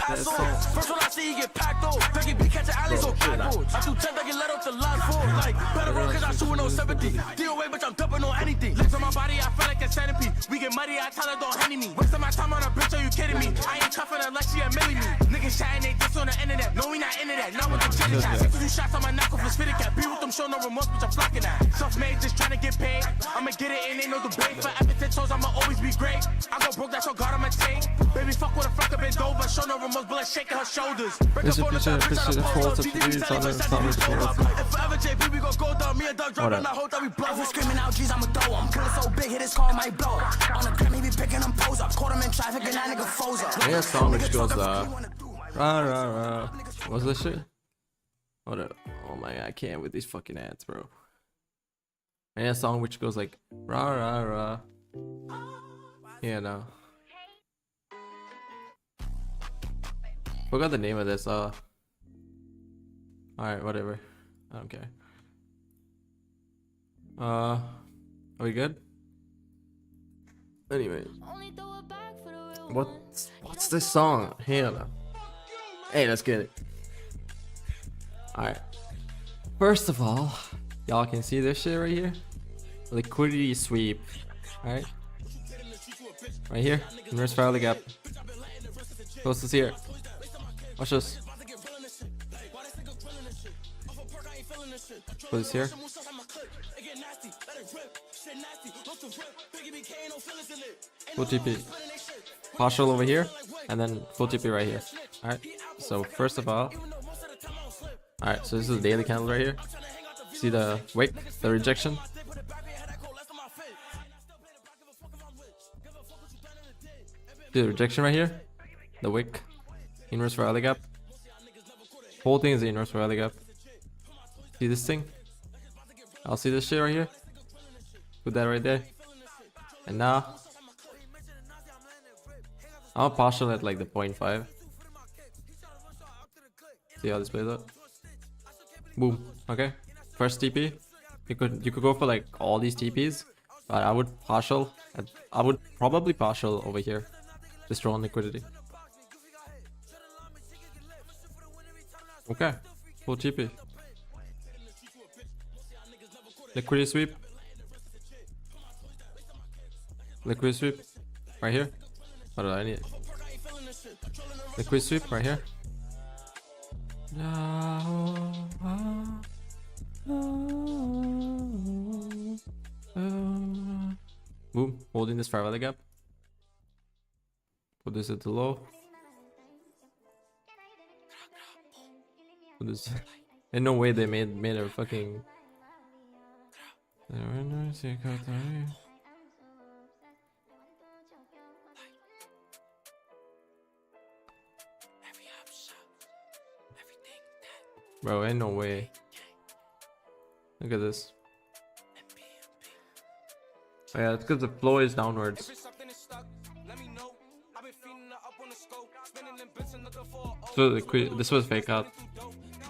assholes. First one I see you get packed off. Becky be catching alleys or backboards. I do 10 that get let off the line for. Like, better run cause I shooting on 70. DOA, bitch, I'm dumping on anything. Legs on my body, I feel like a centipede. We get muddy, I tell her don't henny me. Wasting my time on a bitch, are you kidding me? I ain't tougher unless she a milli me. Niggas chatting they just on the internet. No, we not into that. Not with them chitty chat. 2 shots on my knuckle for spitting cat. Be with them, show no remorse, bitch, I'm flocking that. Self-made, just trying to get paid. I'ma get it and ain't no debate. For after 10 toes, I'ma always be great. I go broke, that's your God, I'ma take. Baby, fuck with a fucker bent over. Show no remorse, but let's shaking her shoulders. Hvis vi plutselig får til fly, så er det samme skole. Screaming out G's, I'ma throw him. Killer so big, hit his car, might blow. On the crib, he be picking them pose up. Caught him in traffic and that nigga froze up. Yeah, song which goes rah rah rah. What's this shit? What a, oh my god, I can't with these fucking ads, bro. And a song which goes like rah rah rah. Yeah, no. Forgot the name of this. Alright, whatever. I don't care. Are we good? Anyways, what's this song? Hell no. Hey, let's get it. Alright. First of all, y'all can see this shit right here. Liquidity sweep. Alright. Right here. Inverse Farley gap. Closest here. Watch this. Put this here. Full TP. Partial over here. And then full TP right here. Alright. So first of all. Alright, so this is the daily candle right here. See the wick, the rejection. See the rejection right here. The wick. Inverse Farley gap. Whole thing is the inverse Farley gap. See this thing? I'll see this shit right here. Put that right there. And now I'll partial at like the 0.5. See how this plays out. Boom. Okay. First TP. You could go for like all these TPs, but I would partial. I would probably partial over here. Just draw on liquidity. Okay. Full TP. Liquidity sweep. Liquidity sweep. Right here. What do I need? Liquidity sweep right here. Boom. Holding this Farley gap. Put this at the low. Put this. In no way they made a fucking. Bro, ain't no way. Look at this. Oh yeah, it's because the flow is downwards. So this was fake out.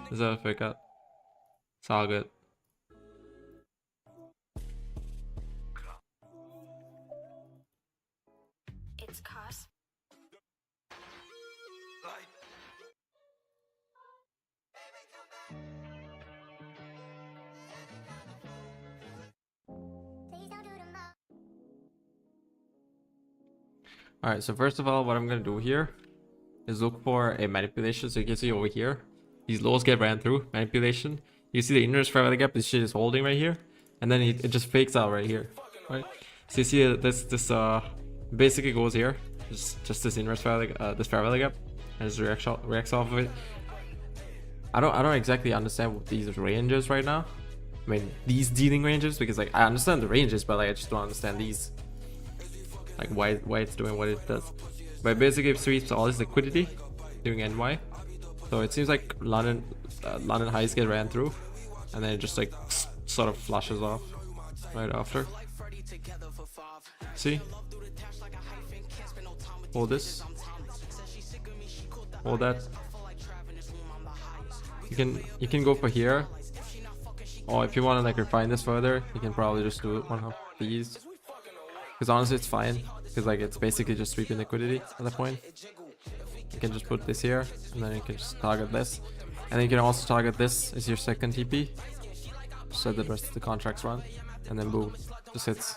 This is a fake out. It's all good. It's cost. Alright, so first of all, what I'm gonna do here is look for a manipulation. So you can see over here, these lows get ran through. Manipulation. You see the inverse Farley gap, this shit is holding right here. And then it just fakes out right here. Right? So you see this basically goes here. Just this inverse Farley gap. And just reacts off of it. I don't exactly understand what these ranges right now. I mean these dealing ranges, because like I understand the ranges, but like I just don't understand these. Like why it's doing what it does. But basically it sweeps all this liquidity doing NY. So it seems like London highs get ran through, and then it just like sort of flushes off right after. See? Hold this. Hold that. You can go for here. Or if you want to like refine this further, you can probably just do one of these. Because honestly it's fine, because like it's basically just sweeping liquidity at that point. you can just put this here, and then you can just target this. And then you can also target this as your second TP, so that the rest of the contracts run. And then boom, just hits.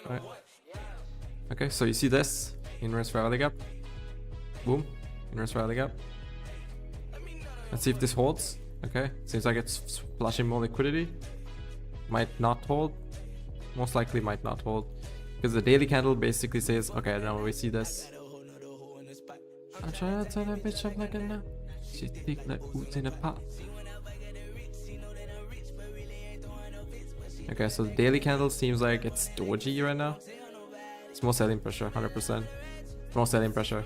Right. Okay, so you see this, inverse fair gap. Boom, inverse fair gap. Let's see if this holds. Okay, seems like it's splashing more liquidity. Might not hold. Most likely might not hold. Because the daily candle basically says, okay, now we see this. I'm trying to turn that bitch up like a nut. She thick like boots in a pot. Okay, so the daily candle seems like it's doji right now. It's more selling pressure, 100%. More selling pressure.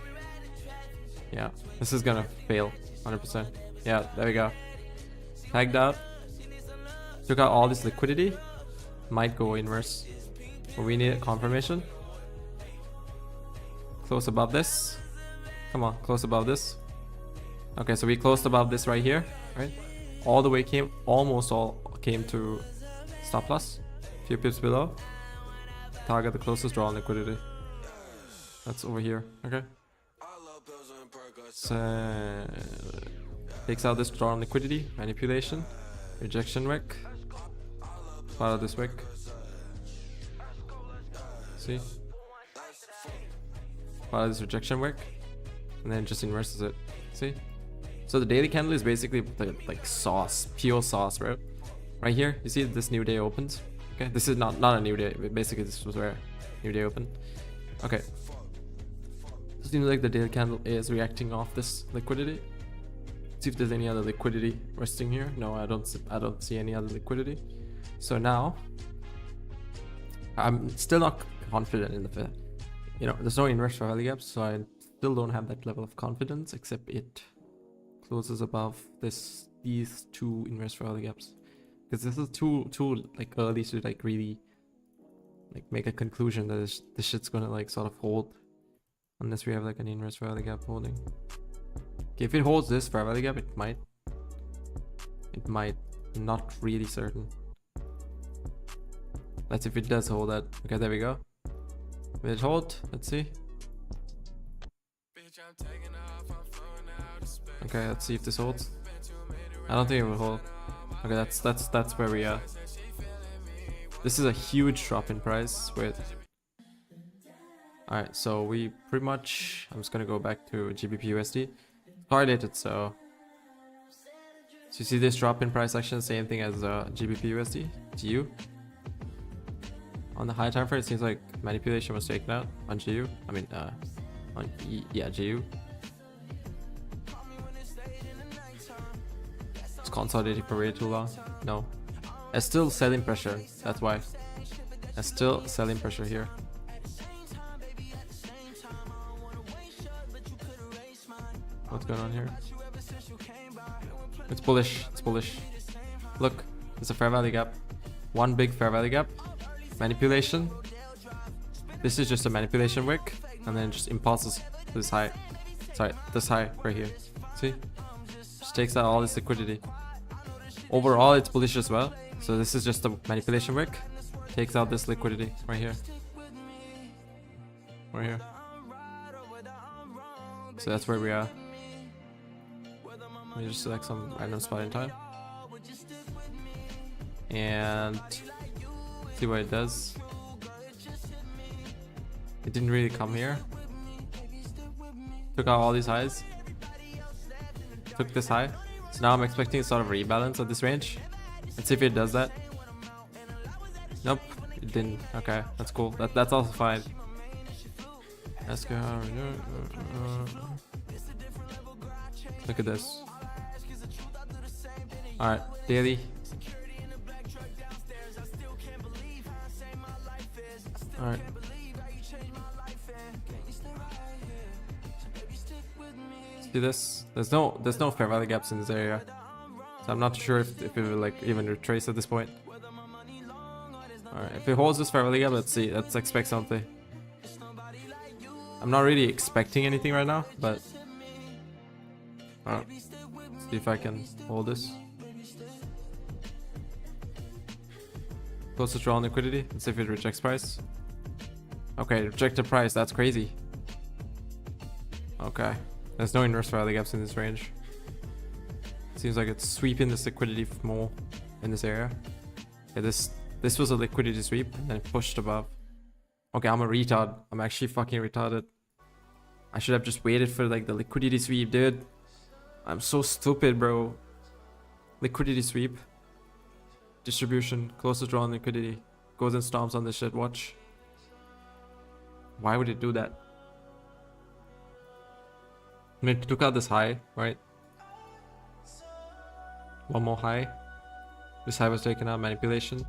Yeah, this is gonna fail, 100%. Yeah, there we go. Tagged out. Took out all this liquidity. Might go inverse. But we need a confirmation. Close above this. Come on, close above this. Okay, so we closed above this right here, right? All the way came, almost all came to stop loss. Few pips below. Target the closest draw on liquidity. That's over here, okay? So, takes out this draw on liquidity, manipulation, rejection wick. Follow this wick. See? Follow this rejection wick. And then just inverses it. See? So the daily candle is basically like sauce, pure sauce, right? Right here, you see this new day opens. Okay, this is not a new day. Basically, this was where new day opened. Okay. It seems like the daily candle is reacting off this liquidity. See if there's any other liquidity resting here. No, I don't see any other liquidity. So now, I'm still not confident in the, you know, there's no inverse value gaps, so I still don't have that level of confidence, except it closes above these two inverse value gaps, because this is too like early to like really like make a conclusion that this shit's gonna like sort of hold, unless we have like an inverse value gap holding. Okay, if it holds this fair value gap, it might, not really certain. Let's see if it does hold that. Okay, there we go. Will it hold? Let's see. Okay, let's see if this holds. I don't think it will hold. Okay, that's where we are. This is a huge drop in price with. Alright, so we pretty much, I'm just gonna go back to GBP USD. Correlated, so you see this drop in price action, same thing as GBP USD, GU. On the high time frame, it seems like manipulation was taken out on GU. I mean, on GU. It's consolidating for way too long. No, there's still selling pressure. That's why. There's still selling pressure here. What's going on here? It's bullish. It's bullish. Look, it's a fair value gap. One big fair value gap. Manipulation. This is just a manipulation wick, and then just impulses to this high. Sorry, this high right here. See? Just takes out all this liquidity. Overall, it's bullish as well. So this is just a manipulation wick. Takes out this liquidity right here. Right here. So that's where we are. Let me just select some random spot in time. And see what it does. It didn't really come here. Took out all these highs. Took this high. So now I'm expecting a sort of rebalance at this range. Let's see if it does that. Nope, it didn't. Okay, that's cool. That's also fine. Let's go. Look at this. Alright, daily. Alright. See this? There's no fair value gaps in this area. So I'm not sure if it will like even retrace at this point. Alright, if it holds this fair value gap, let's see. Let's expect something. I'm not really expecting anything right now, but alright. See if I can hold this. Closest draw on liquidity. Let's see if it rejects price. Okay, rejected price. That's crazy. Okay. There's no inverse valley gaps in this range. Seems like it's sweeping this liquidity more in this area. Yeah, this was a liquidity sweep and then pushed above. Okay, I'm a retard. I'm actually fucking retarded. I should have just waited for like the liquidity sweep, dude. I'm so stupid, bro. Liquidity sweep. Distribution. Closest draw on liquidity. Goes and stomps on this shit. Watch. Why would it do that? I mean, it took out this high, right? One more high. This high was taken out. Manipulation.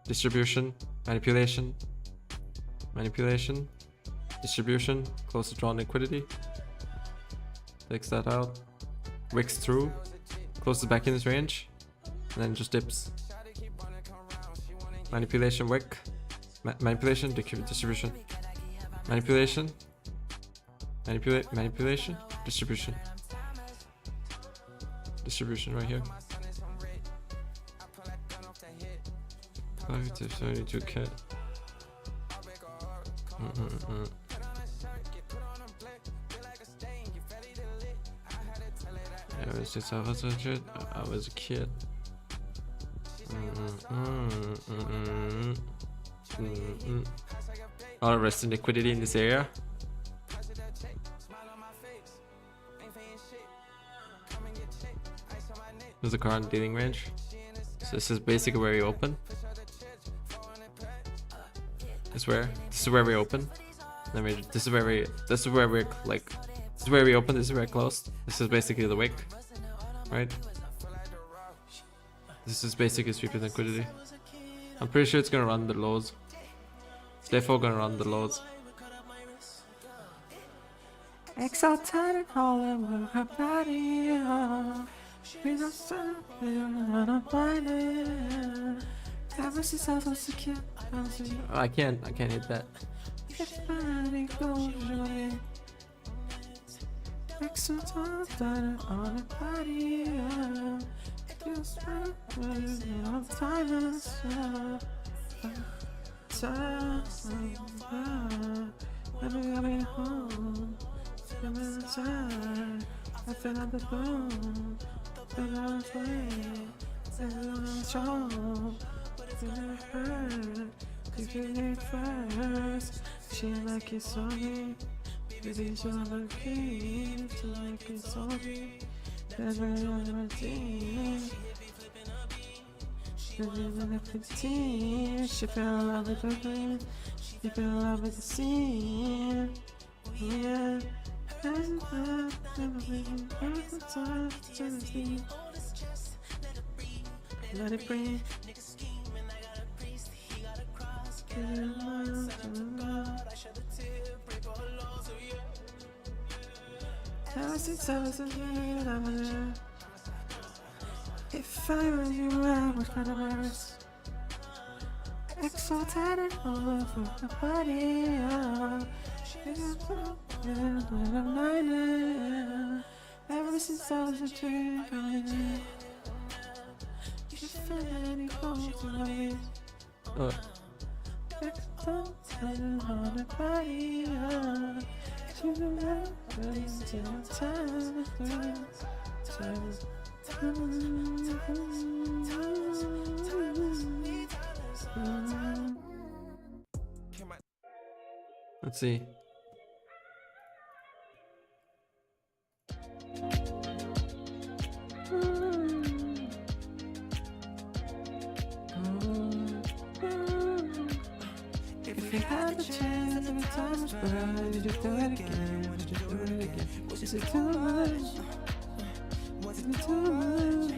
Distribution. Manipulation. Manipulation. Distribution. Closest draw on liquidity. Takes that out. Wicks through. Closes back in this range. And then just dips. Manipulation, wick. Manipulation, distribution. Manipulation. Manipulation, distribution. Distribution right here. 5 to 72k. Yeah, it's just I was a kid. A lot of resting liquidity in this area. This is the current dealing range. So this is basically where we open. This is where we open. This is where we like. This is where we open. This is where we close. This is basically the wick, right? This is basically sweeping liquidity. I'm pretty sure it's gonna run the lows. It's therefore gonna run the lows. Exalted all over her body. She's a son, ever since I was a kid. I can't hit that. Exalted on her body. Just I feel like the bone. If you need first, she like it so me. Because you have a key to like it so me. That's where I'm team. She lives in the team. She fell in love with the dream. She fell in love with the scene. Yeah. Let it breathe. If I were you, I would cut a virus. Exalted and all over the body. Ever since I was a child, you feel any close to me. Exalted on the body. Let's see. If you had the chance and the time was right, would you do it again? Would you do it again? Was it too much? Was it too much?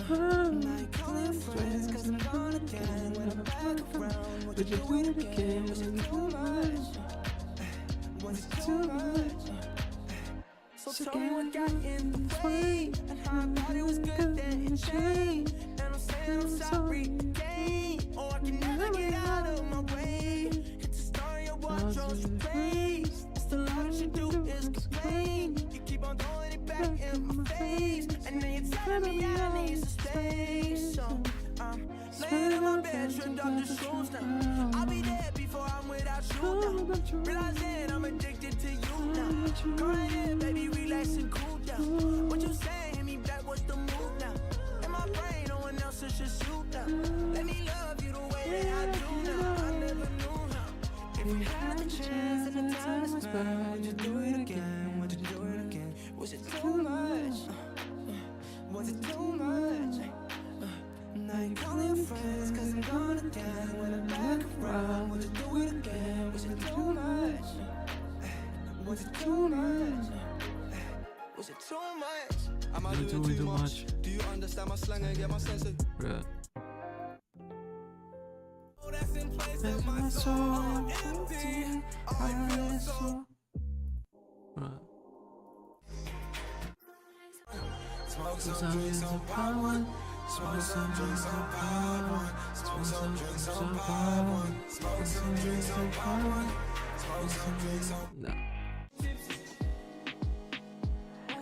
My calling friends, cause I'm gone again. When I'm back around, would you do it again? Was it too much? Was it too much? So tell me what got in the way, and how I thought it was good that it changed. And I'm saying I'm sorry again, or I can never get out of my way. It's a story of what chose your place. It's the last you do is complain. You keep on throwing it back in my face, and then you're telling me I need some space. So I'm laying in my bed, stripped off the shoes now. I'll be there before I'm without you now. Realizing I'm addicted to you now. Go ahead, baby, relax You're doing too much. Do you understand my slang and get my sense of? Bruh. Oh, that's in place of my soul. Empty. I feel so. Bruh. Smoke some drinks on pot one. Smoke some drinks on pot one. Smoke some drinks on pot one. Smoke some drinks on pot one. Smoke some drinks on. No.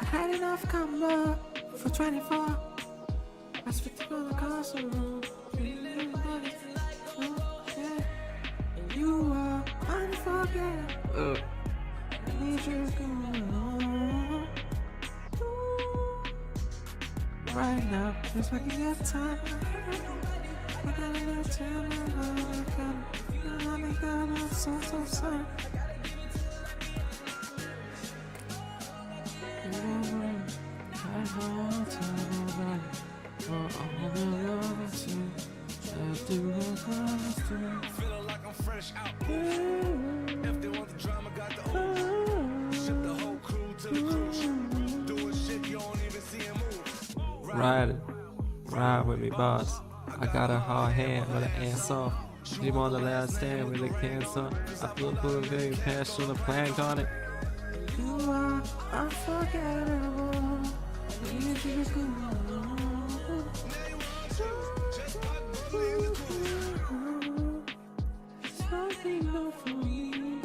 I had enough combo for 24. I speak to the castle. You are unforgettable. I need you to go on. Right now, just like you got time. I got enough time. I got enough so. I hold time for all the love to do the Feeling like I'm fresh out. If they want the drama, got the ooze. Ship the whole crew to the cruise ship. Doing shit you don't even see him move. Ride with me, boss. I got a hard hand with an ass off. She on the last stand with a cancer. I feel a big pass on the plank on it. You are unforgettable. I need you to go on. Something new for me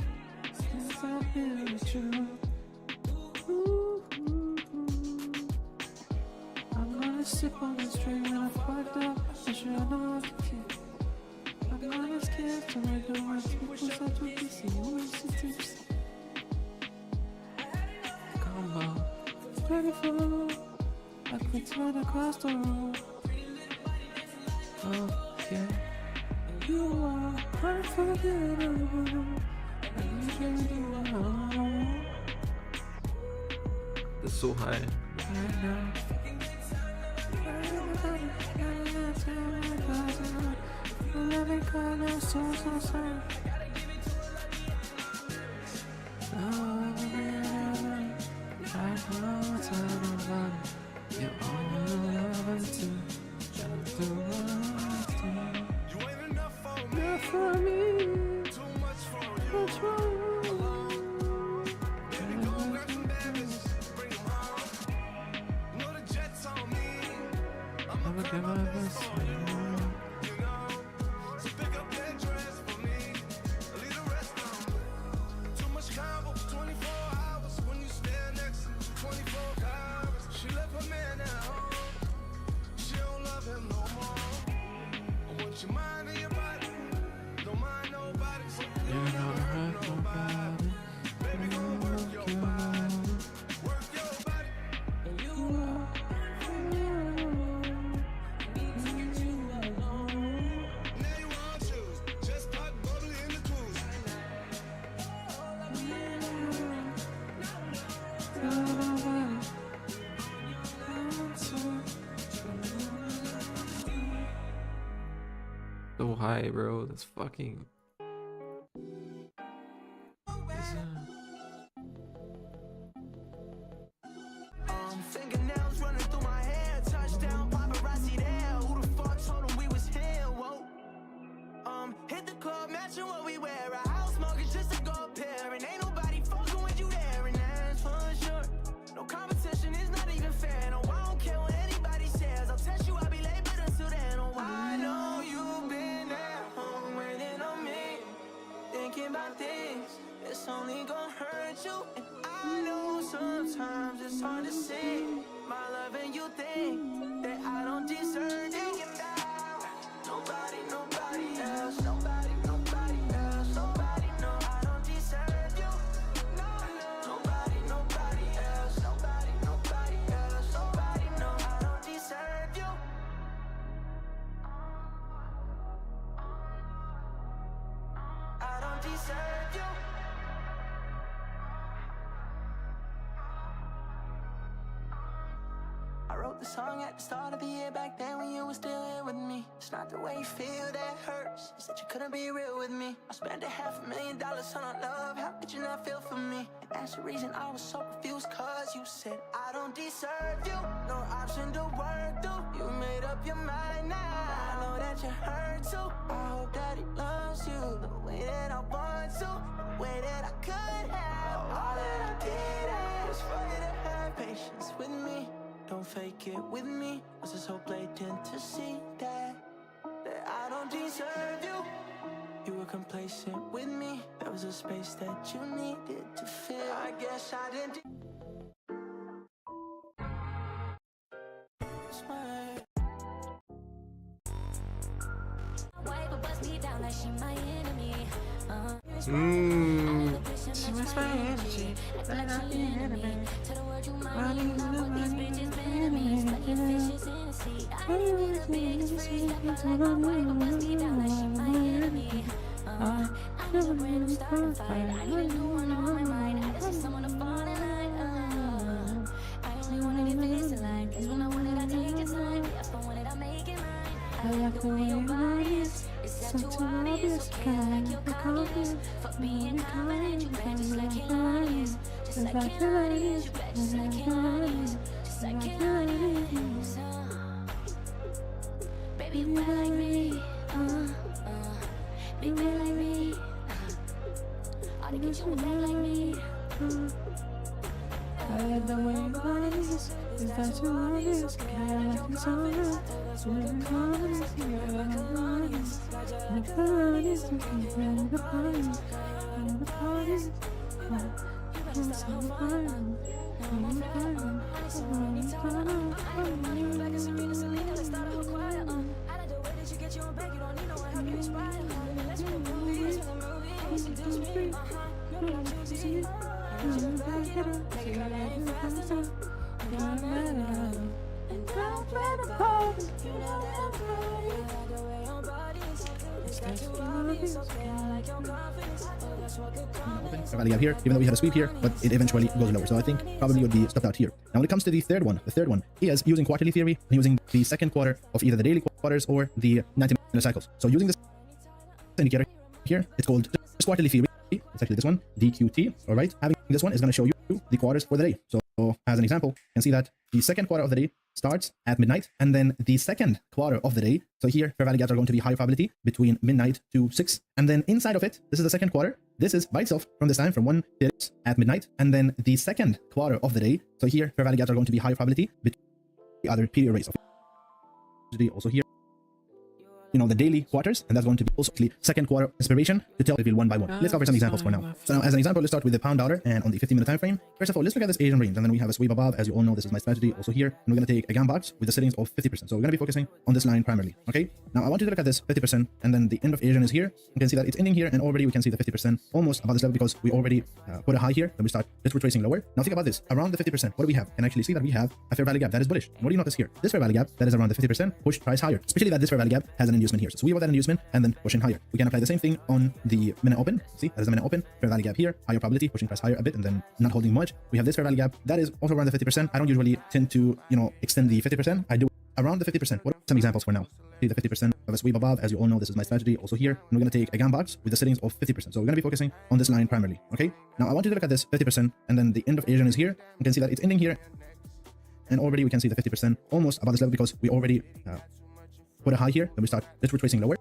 since I've been with you. I'm gonna sip on this drink when I fucked up. I should know how to keep. I'm gonna skip to make the worst people start to be seen. Tips. Combo 24. I could turn across the room. Oh, yeah. You are unforgettable. I need you to go on. It's so high. Right now. Let me call you so. I know time. You're all loving too. Just do right thing. You ain't enough for me. Not for me. Too much for you. What's wrong? Baby, go grab some babies. Bring them home. You know the jet's on me. I'ma give my best to you. You know. So pick up that dress for me. Leave the rest on me. Too much combo. 24 hours when you stand next to me. 24 hours. She left her man at home. She don't love him no more. I want your mind and your body. Don't mind nobody. You're not hurt nobody. Baby, go work your body. Work your body. You are. Now you want choose. Just pop bubbly in the cruise. So high, bro. That's fucking. Fingernails running through my hair. Touchdown, paparazzi there. Who the fuck told him we was here? Whoa. Hit the club, matching what we wear. A house smoking just to go up there. And ain't nobody fucking with you there. And that's for sure. No competition is not even fair. No, I don't care what anybody says. I'll test you, I'll be late, but until then, oh, I know you've been at home waiting on me. Thinking about things, it's only gonna hurt you. And I know sometimes it's hard to see my love and you think that I don't deserve it. Nobody else, nobody else, nobody, no, I don't deserve you. Nobody else, nobody else, nobody, no, I don't deserve you. I don't deserve you. I wrote the song at the start of the year back then when you were still here with me. It's not the way you feel that hurts. You said you couldn't be real with me. I spent $500,000 on our love. How could you not feel for me? And that's the reason I was so confused, cause you said I don't deserve you. No, option to work through. You made up your mind now. I know that you hurt too. I hope that he loves you the way that I want to, the way that I could have. All that I did is for you to have patience with me. Don't fake it with me. Was it so blatant to see that I don't deserve you? You were complacent with me. There was a space that you needed to fill. I guess I didn't. She my enemy. She was my energy. Tell the world you money, not what these bitches been to me. Like your fish is in the sea. I ain't even the biggest freak. I feel like my wife, but bust me down like she my enemy. I need a random starting fight. I need a new one on my mind. I just need someone to fall in line. I only wanted it for this line. Cause when I want it, I take your time. If I want it, I make it mine. I like the way your body is. It's that too obvious. Kinda like your confidence. Fuck being confident. You bad just like Carolinians. Just like Carolinians. You bad just like Carolinians. Just like Carolinians. Baby, you bad like me. Big bad like me. All to get you bad like me. I like the way your body is. Is that too obvious? Kinda like your confidence. With confidence, you're like Carolinians. Like Carolinians, you can bring the parties. Bring the parties. I'm so fun. I'm fun. Like a Serena, Selena, let's start a whole choir. I like the way that you get your own back. You don't need no one help you inspire. Let's make a movie. Let's make a movie. Seduce me. You're not choosy. I need you to back it up. Make it rain fast enough. And don't let it go. You know that I'm proud. You like the way your body is. It's got you obvious. Okay, I like your confidence. Oh, that's what good confidence. Value gap here, even though we have a sweep here, but it eventually goes lower. So I think probably would be stopped out here. Now when it comes to the third one is using quarterly theory, using the second quarter of either the daily quarters or the 90-minute cycles. So using this indicator here, it's called quarterly theory. It's actually this one, DQT. All right, having this one is going to show you the quarters for the day. So as an example, you can see that the second quarter of the day starts at midnight, and then the second quarter of the day, so here fair value gaps are going to be high probability between midnight to 6, and then inside of it, this is the second quarter. This is by itself from this time from 1 to at midnight, and then the second quarter of the day, so here fair value gaps are going to be high probability between the other period rates. Also here, you know, the daily quarters, and that's going to be also the second quarter inspiration to tell reveal one by one. Let's cover some examples for now. So now, as an example, let's start with the pound dollar, and on the 15-minute time frame. First of all, let's look at this Asian range, and then we have a sweep above. As you all know, this is my strategy also here, and we're going to take a gam box with the settings of 50%. So we're going to be focusing on this line primarily. Okay, now I want you to look at this 50%, and then the end of Asian is here. You can see that it's ending here, and already we can see the 50% almost about this level because we already put a high here. Then we start just retracing lower. Now think about this, around the 50%, what do we have? You can actually see that we have a fair value gap that is bullish. And what do you notice here? This fair value gap that is around the 50% pushed price higher, especially that this fair value gap has an inducement here. So we want that inducement and then pushing higher. We can apply the same thing on the minute open. See, that is the minute open, fair value gap here, higher probability, pushing price higher a bit and then not holding much. We have this fair value gap that is also around the 50%. I don't usually tend to, extend the 50%. I do around the 50%. What are some examples for now? See the 50% of a sweep above. As you all know, this is my strategy also here. And we're going to take a gam box with the settings of 50%. So we're going to be focusing on this line primarily. Okay. Now I want you to look at this 50%, and then the end of Asian is here. You can see that it's ending here, and already we can see the 50% almost about this level because we already put a high here. Then we start just retracing lower.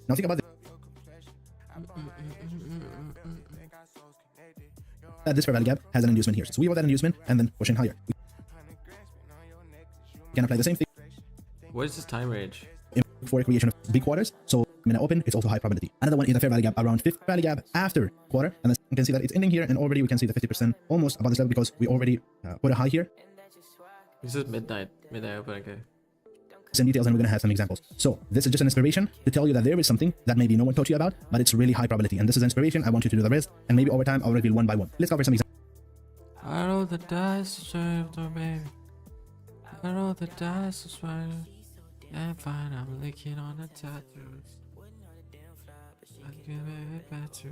Now think about this. This fair value gap has an inducement here. So we want that inducement and then pushing higher. We can apply the same thing. What is this time range? For creation of big quarters. So minute open, it's also high probability. Another one is the fair value gap around fifth value gap after quarter. And then you can see that it's ending here, and already we can see the 50% almost about this level because we already put a high here. This is midnight open, okay. Some details, and we're going to have some examples. So this is just an inspiration to tell you that there is something that maybe no one taught you about, but it's really high probability. And this is inspiration. I want you to do the rest, and maybe over time I'll reveal one by one. Let's cover some examples. I roll the dice to serve the baby. I roll the dice to swear. And fine, I'm licking on the tattoos. I give it back to.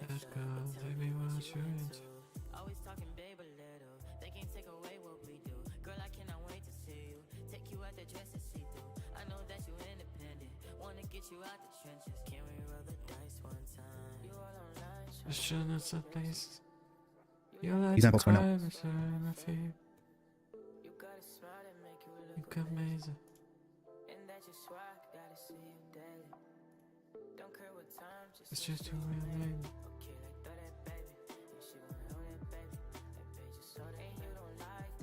Let's go, baby, what you into? Always talking babe a little. They can't take away what we do. Girl, I cannot wait to see you. Take you out the dress and see through. I know that you independent. Wanna get It's a place. You like Examples for now. You come amazing. It's just too real.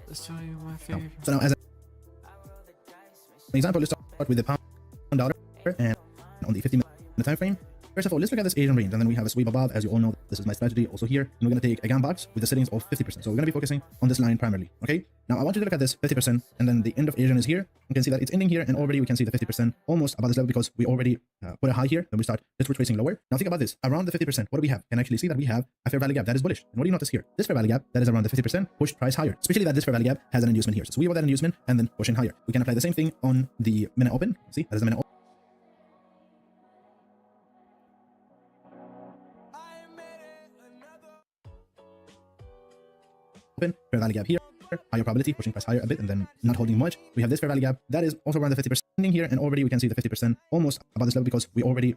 Let's tell you my favorite. So now, as an example, let's start with the pound dollar and on the 50-minute time frame. First of all, let's look at this Asian range, and then we have a sweep above. As you all know, this is my strategy also here. And we're going to take a GAN box with the settings of 50%. So we're going to be focusing on this line primarily. Okay. Now I want you to look at this 50%, and then the end of Asian is here. You can see that it's ending here, and already we can see the 50% almost about this level because we already put a high here. Then we start retracing lower. Now think about this. Around the 50%, what do we have? You can actually see that we have a fair value gap that is bullish. And what do you notice here? This fair value gap that is around the 50% pushed price higher. Especially that this fair value gap has an inducement here. So we have that inducement and then pushing higher. We can apply the same thing on the minute open. See, that is the minute open, fair value gap here, higher probability, pushing price higher a bit and then not holding much. We have this fair value gap that is also around the 50% ending here, and already we can see the 50% almost about this level because we already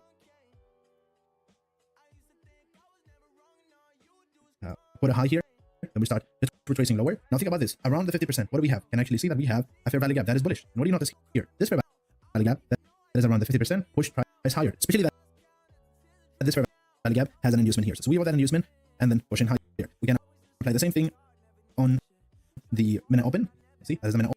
put a high here. Then we start retracing lower. Now think about this. Around the 50%, what do we have? You can actually see that we have a fair value gap that is bullish. And what do you notice here? This fair value gap that is around the 50% pushed price higher. Especially that this fair value gap has an inducement here. So we have that inducement and then pushing higher. We can apply the same thing on the minute open. See, that is the minute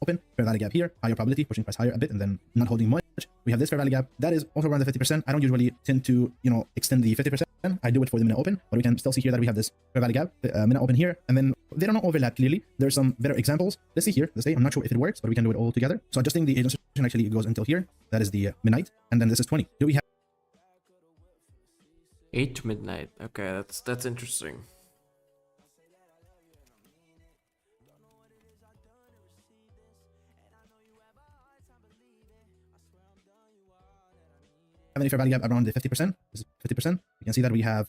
open, fair value gap here, higher probability, pushing price higher a bit and then not holding much. We have this fair value gap that is also around the 50%. I don't usually tend to, extend the 50%. I do it for the minute open, but we can still see here that we have this fair value gap, minute open here, and then they don't overlap clearly. There's some better examples. Let's see here. Let's say I'm not sure if it works, but we can do it all together. So adjusting the agent session actually goes until here. That is the midnight, and then this is 20. Do we have 8 to midnight. Okay, that's interesting. any fair value gap around the 50%? This is 50%. You can see that we have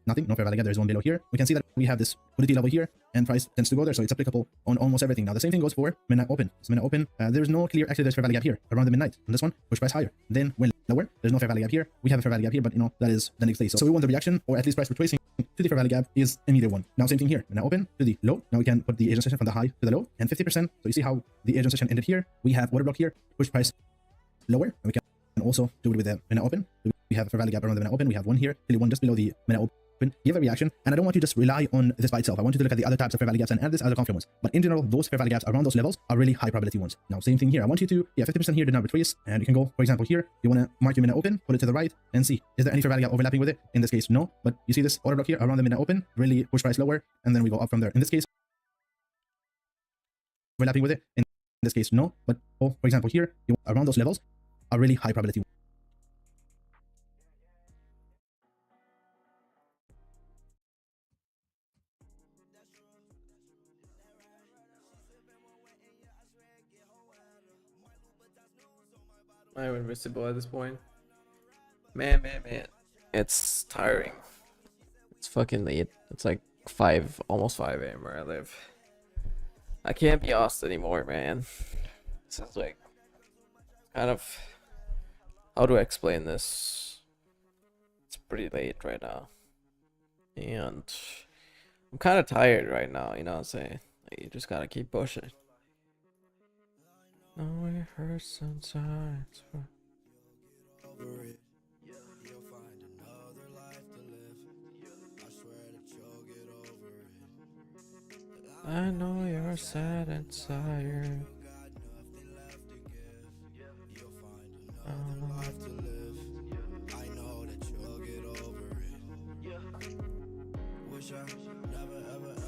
nothing, no fair value gap. There's one below here. We can see that we have this liquidity level here, and price tends to go there, so it's applicable on almost everything. Now the same thing goes for midnight open. So midnight open, there's no clear, actually there's fair value gap here around the midnight. On this one, push price higher. Then when lower, there's no fair value gap here. We have a fair value gap here, but that is the next day. So we want the reaction, or at least price retracing to the fair value gap is in either one. Now same thing here. Midnight open to the low. Now we can put the agent session from the high to the low, and 50%. So you see how the agent session ended here. We have order block here, push price lower, and we can also do it with the midnight open. We have a fair value gap around the midnight open. We have one here, really one just below the midnight open. Give a reaction, and I don't want you to just rely on this by itself. I want you to look at the other types of fair value gaps and add this as a confluence. But in general, those fair value gaps around those levels are really high probability ones. Now, same thing here. I want you to, 50% here did not retrace, and you can go, for example, here. You want to mark your midnight open, put it to the right, and see, is there any fair value gap overlapping with it? In this case, no. But you see this order block here around the midnight open, really push price lower, and then we go up from there. In this case, overlapping with it. In this case, no. But for example, here, around those levels are really high probability. I'm invincible at this point. Man. It's tiring. It's fucking late. It's like 5, almost 5 a.m. where I live. I can't be asked anymore, man. This is like kind of, how do I explain this? It's pretty late right now. And I'm kind of tired right now, you know what I'm saying? Like, you just gotta keep pushing. No, it hurts sometimes. I know you're sad and tired. Wish I never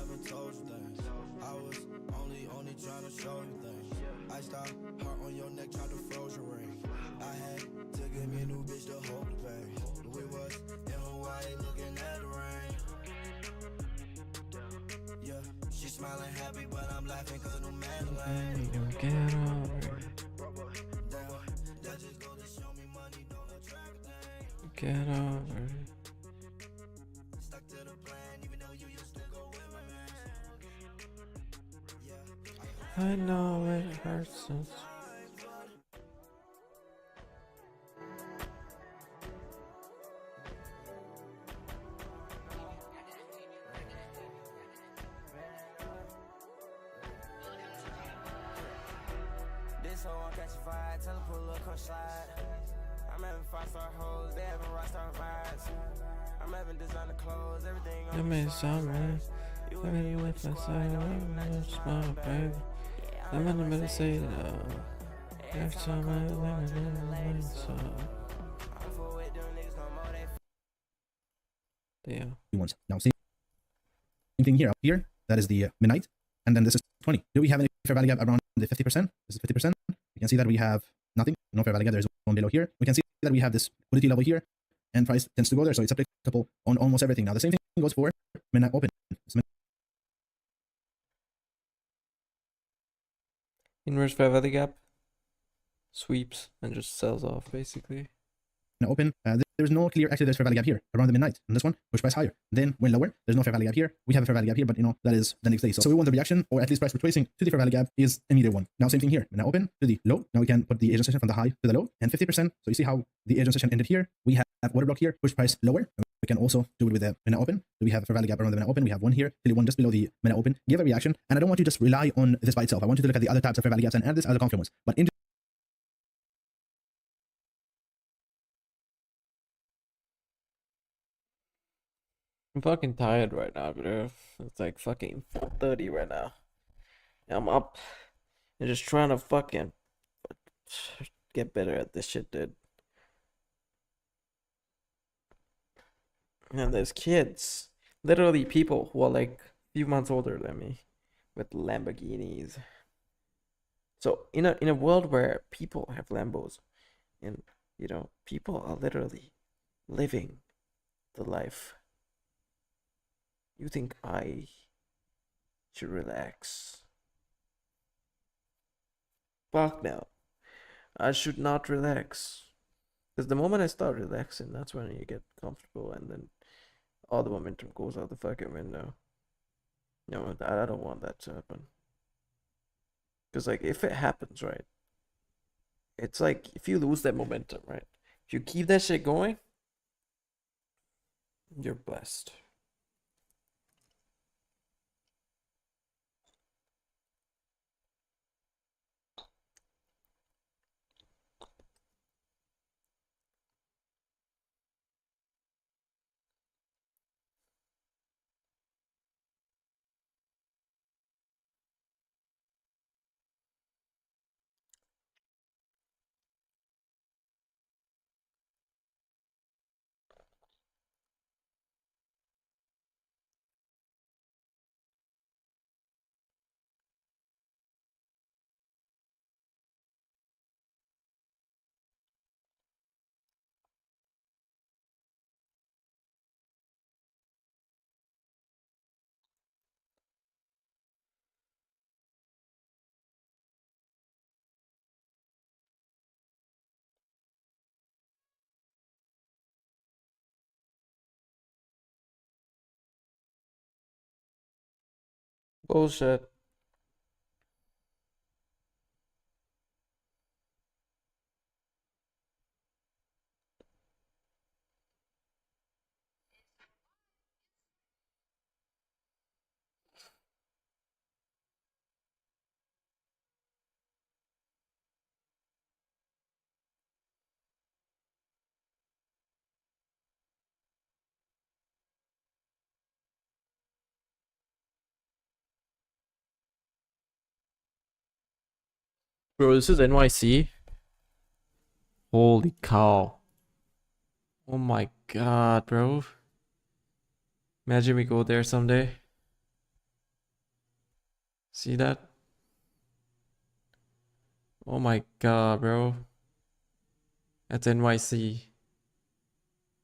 ever told you things. I was only trying to show you things. I stopped, heart on your neck, tried to froze your ring. I had to give me a new bitch to hold the pain. We was in Hawaii looking at the rain. Yeah, she's smiling happy, but I'm laughing cause of no man. You get over it. That just go to show me money don't attract a thing. Get over it. I know it hurts us. This hoe won't catch a vibe, tell her pull a coach slide. I'm having 5-star hoes, they having rockstar vibes. I'm having designer clothes, everything on I the mean, slide. something. You I mean, with my side, I'm small, baby. I'm in the middle of saying, every time I live in so. I'm full with them niggas no more, they Damn. ones. Now, same thing here. Up here, that is the midnight, and then this is 20. Do we have any fair value gap around the 50%? This is 50%. You can see that we have nothing, no fair value gap. There's one below here. We can see that we have this liquidity level here, and price tends to go there, so it's applicable on almost everything. Now, the same thing goes for midnight open. Inverse fair value gap. Sweeps and just sells off, basically. Open, there's no clear, actually there's fair value gap here around the midnight, and this one push price higher, then when lower there's no fair value gap here. We have a fair value gap here, but that is the next day, so we want the reaction, or at least price retracing to the fair value gap is an either one. Now same thing here, when I open to the low, now we can put the Asian session from the high to the low, and 50%, so you see how the Asian session ended here. We have order block here, push price lower. We can also do it with the when I open. Do we have a fair value gap around the when I open? We have one here, till one just below the when I open. Give a reaction, and I don't want you to just rely on this by itself. I want you to look at the other types of fair value gaps and add this as a confluence. But in I'm fucking tired right now, bro. It's like fucking 4:30 right now. I'm up and just trying to fucking get better at this shit, dude. And there's kids, literally people who are like a few months older than me with Lamborghinis. So in a world where people have Lambos and people are literally living the life, you think I should relax? Fuck no. I should not relax. Because the moment I start relaxing, that's when you get comfortable and then all the momentum goes out the fucking window. No, I don't want that to happen. Because like if it happens, right? It's like if you lose that momentum, right? If you keep that shit going, you're blessed. Bullshit. Bro, this is NYC. Holy cow. Oh my god, bro. Imagine we go there someday. See that? Oh my god, bro. That's NYC.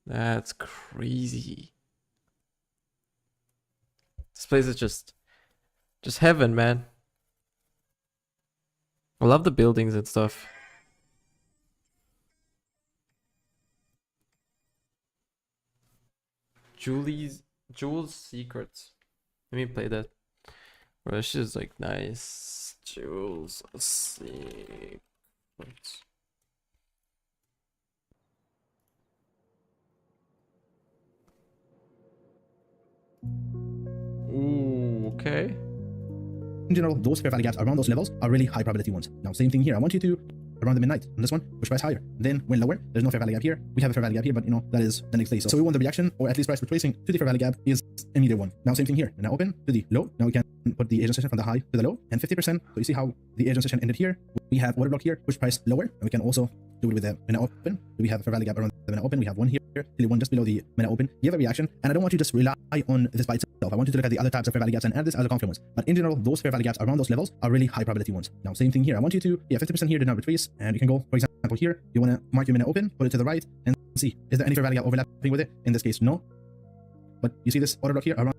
That's crazy. This place is just heaven, man. I love the buildings and stuff. Jules Secrets. Let me play that. Rush is like nice. Jewels. Let's see. Let's... Ooh, okay. In general, those fair value gaps around those levels are really high probability ones. Now, same thing here. I want you to, around the midnight, on this one, push price higher. Then, when lower, there's no fair value gap here. We have a fair value gap here, but that is the next day. So we want the reaction, or at least price retracing to the fair value gap is immediate one. Now, same thing here. Now, open to the low. Now, we can put the Asian session from the high to the low, and 50%. So you see how the Asian session ended here. We have order block here, push price lower, and we can also do it with the minute open. Do we have a fair value gap around the minute open? We have one here, till one just below the minute open. You have a reaction, and I don't want you to just rely on this by itself. I want you to look at the other types of fair value gaps and add this as a confluence. But in general, those fair value gaps around those levels are really high probability ones. Now, same thing here. I want you to, 50% here did not retrace, and you can go, for example, here. You want to mark your minute open, put it to the right, and see, is there any fair value gap overlapping with it? In this case, no. But you see this order block here around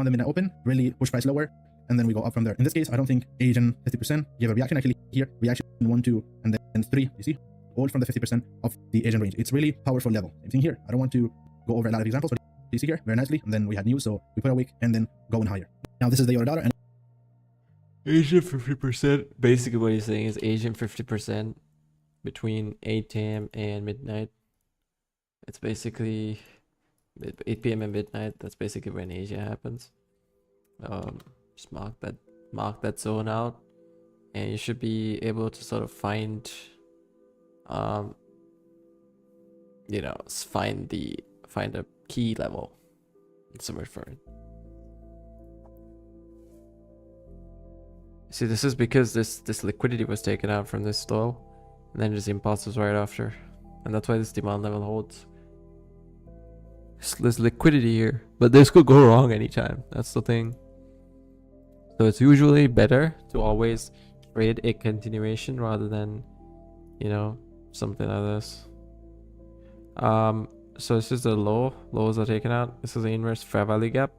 the minute open, really push price lower, and then we go up from there. In this case, I don't think Asian 50%. You have a reaction actually here, reaction 1, 2, and then 3. You see, all from the 50% of the Asian range. It's really powerful level. Same thing here. I don't want to go over a lot of examples, but you see here very nicely. And then we had news, so we put a wick and then going higher. Now this is the euro dollar, and Asian 50%. Basically, what he's saying is Asian 50% between 8 a.m. and midnight. It's basically 8 p.m. and midnight. That's basically when Asia happens. Just mark that zone out, and you should be able to sort of find find a key level. That's the word for it. See, this is because this liquidity was taken out from this low, and then just impulses right after, and that's why this demand level holds. There's liquidity here, but this could go wrong anytime. That's the thing. So it's usually better to always trade a continuation rather than, something like this. So this is the low. Lows are taken out. This is the inverse fair value gap.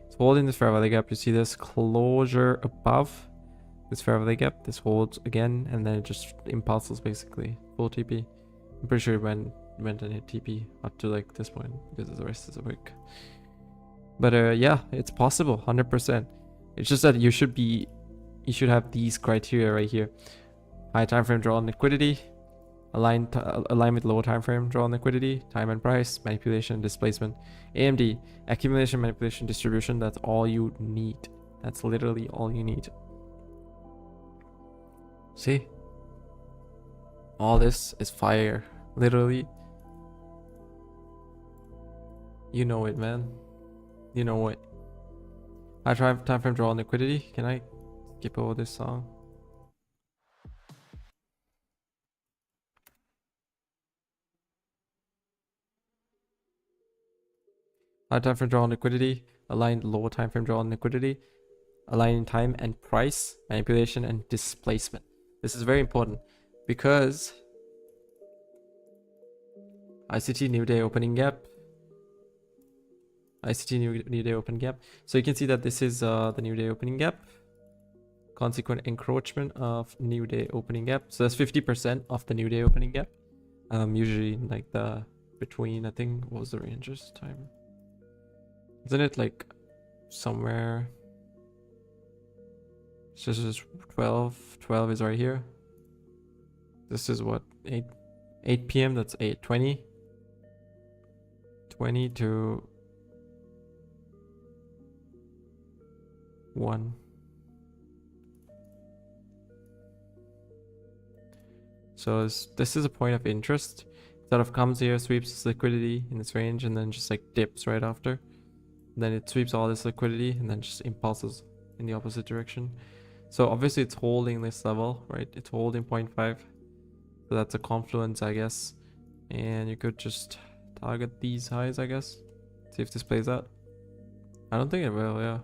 It's holding this fair value gap. You see this closure above this fair value gap. This holds again, and then it just impulses basically full TP. I'm pretty sure it went and hit TP up to like this point because the rest is a wick. But yeah, it's possible, 100%. It's just that you should have these criteria right here: high time frame draw on liquidity, align with low time frame draw on liquidity, time and price, manipulation, displacement, AMD, accumulation, manipulation, distribution. That's all you need. That's literally all you need. See, all this is fire, literally. You know it, man. You know it. I try time frame draw on liquidity. Can I skip over this song? High time frame draw on liquidity, aligned lower time frame draw on liquidity, aligning time and price, manipulation and displacement. This is very important because ICT new day opening gap. ICT new day open gap. So you can see that this is the new day opening gap. Consequent encroachment of new day opening gap. So that's 50% of the new day opening gap. Usually like the between, I think, what was the ranges time? Isn't it like somewhere? So this is 12. 12 is right here. This is what, 8 p.m. That's 8:20. 20 to 1. So this is a point of interest. Sort of comes here, sweeps this liquidity in this range, and then just like dips right after. And then it sweeps all this liquidity and then just impulses in the opposite direction. So obviously it's holding this level, right? It's holding 0.5. So that's a confluence, I guess. And you could just target these highs, I guess. See if this plays out. I don't think it will, yeah.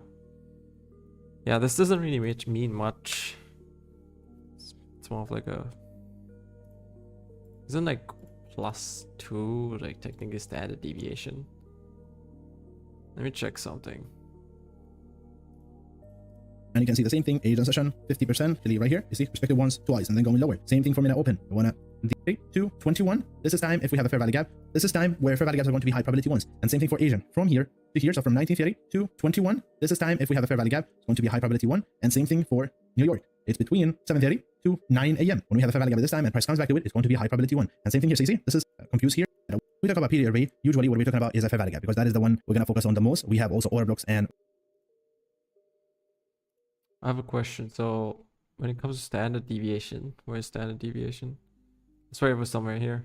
Yeah, this doesn't really mean much. It's more of like a... Isn't like +2, like technically standard deviation. Let me check something. And you can see the same thing, age on session, 50%, really right here. You see, respective ones twice, and then going lower. Same thing for minute open. We want to 2, 21. This is time if we have a fair value gap. This is time where fair value gaps are going to be high probability ones. And same thing for Asian. From here to here, so from 1930 to 21. This is time if we have a fair value gap. It's going to be a high probability one. And same thing for New York. It's between 7:30 to 9 a.m. When we have a fair value gap at this time and price comes back to it, it's going to be a high probability one. And same thing here, so you see, this is confused here. When we talk about period array, usually what we're talking about is a fair value gap because that is the one we're going to focus on the most. We have also order blocks and... I have a question. So when it comes to standard deviation, where's standard deviation? I swear it was somewhere here.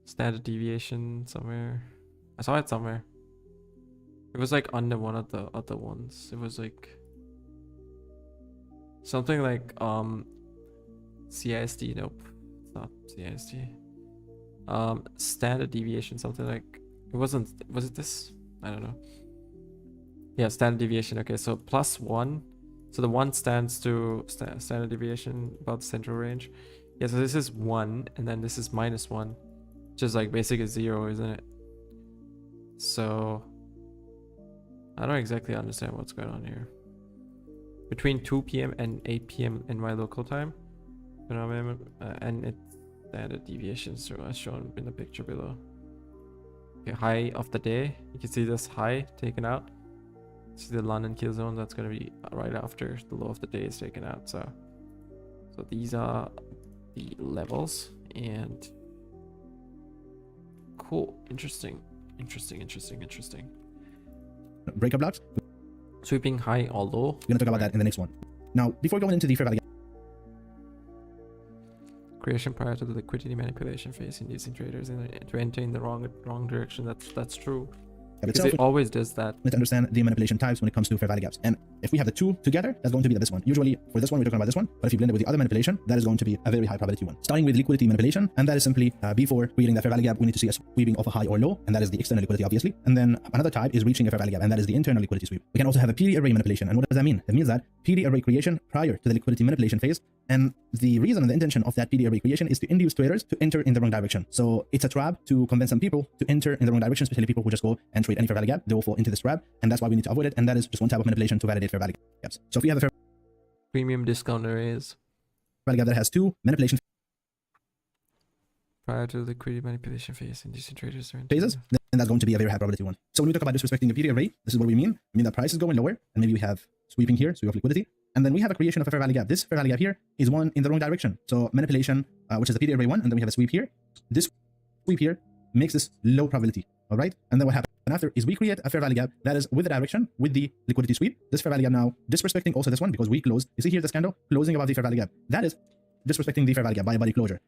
Standard deviation somewhere. I saw it somewhere. It was like under one of the other ones. It was like something like CISD. Nope, it's not CISD. Standard deviation, something like it wasn't. Was it this? I don't know. Yeah, standard deviation. Okay, so +1. So the 1 stands to standard deviation about the central range. Yeah, so this is 1, and then this is -1, which is like basically 0, isn't it? So I don't exactly understand what's going on here. Between 2 p.m. and 8 p.m. in my local time, and it's standard deviations, so as shown in the picture below. Okay, high of the day. You can see this high taken out. See the London kill zone, that's going to be right after the low of the day is taken out. So these are the levels, and cool, interesting. breakup blocks. Sweeping high or low. We're going to talk about that in the next one. Now, before going into the fair value Creation prior to the liquidity manipulation phase, inducing traders to enter in the wrong direction. That's true. Because it always does that. Let's understand the manipulation types when it comes to fair value gaps. And if we have the two together, that's going to be this one. Usually for this one, we're talking about this one. But if you blend it with the other manipulation, that is going to be a very high probability one. Starting with liquidity manipulation, and that is simply before creating that fair value gap, we need to see a sweeping of a high or low, and that is the external liquidity, obviously. And then another type is reaching a fair value gap, and that is the internal liquidity sweep. We can also have a PD array manipulation. And what does that mean? That means that PD array creation prior to the liquidity manipulation phase. And the reason and the intention of that PD array creation is to induce traders to enter in the wrong direction. So it's a trap to convince some people to enter in the wrong direction, especially people who just go and trade any fair value gap. They will fall into this trap, and that's why we need to avoid it. And that is just one type of manipulation to validate fair value gaps. So if we have a fair Premium discount arrays value gap that has two manipulation prior to the liquidity manipulation phase, inducing traders to enter. phases, then that's going to be a very high probability one. So when we talk about disrespecting a PD array, this is what we mean. I mean that price is going lower, and maybe we have sweeping here, so we have liquidity. And then we have a creation of a fair value gap. This fair value gap here is one in the wrong direction. So manipulation, which is the PD array one, and then we have a sweep here. This sweep here makes this low probability, all right? And then what happens after is we create a fair value gap that is with the direction, with the liquidity sweep. This fair value gap now disrespecting also this one because we close. You see here this candle closing above the fair value gap. That is disrespecting the fair value gap by a body closure.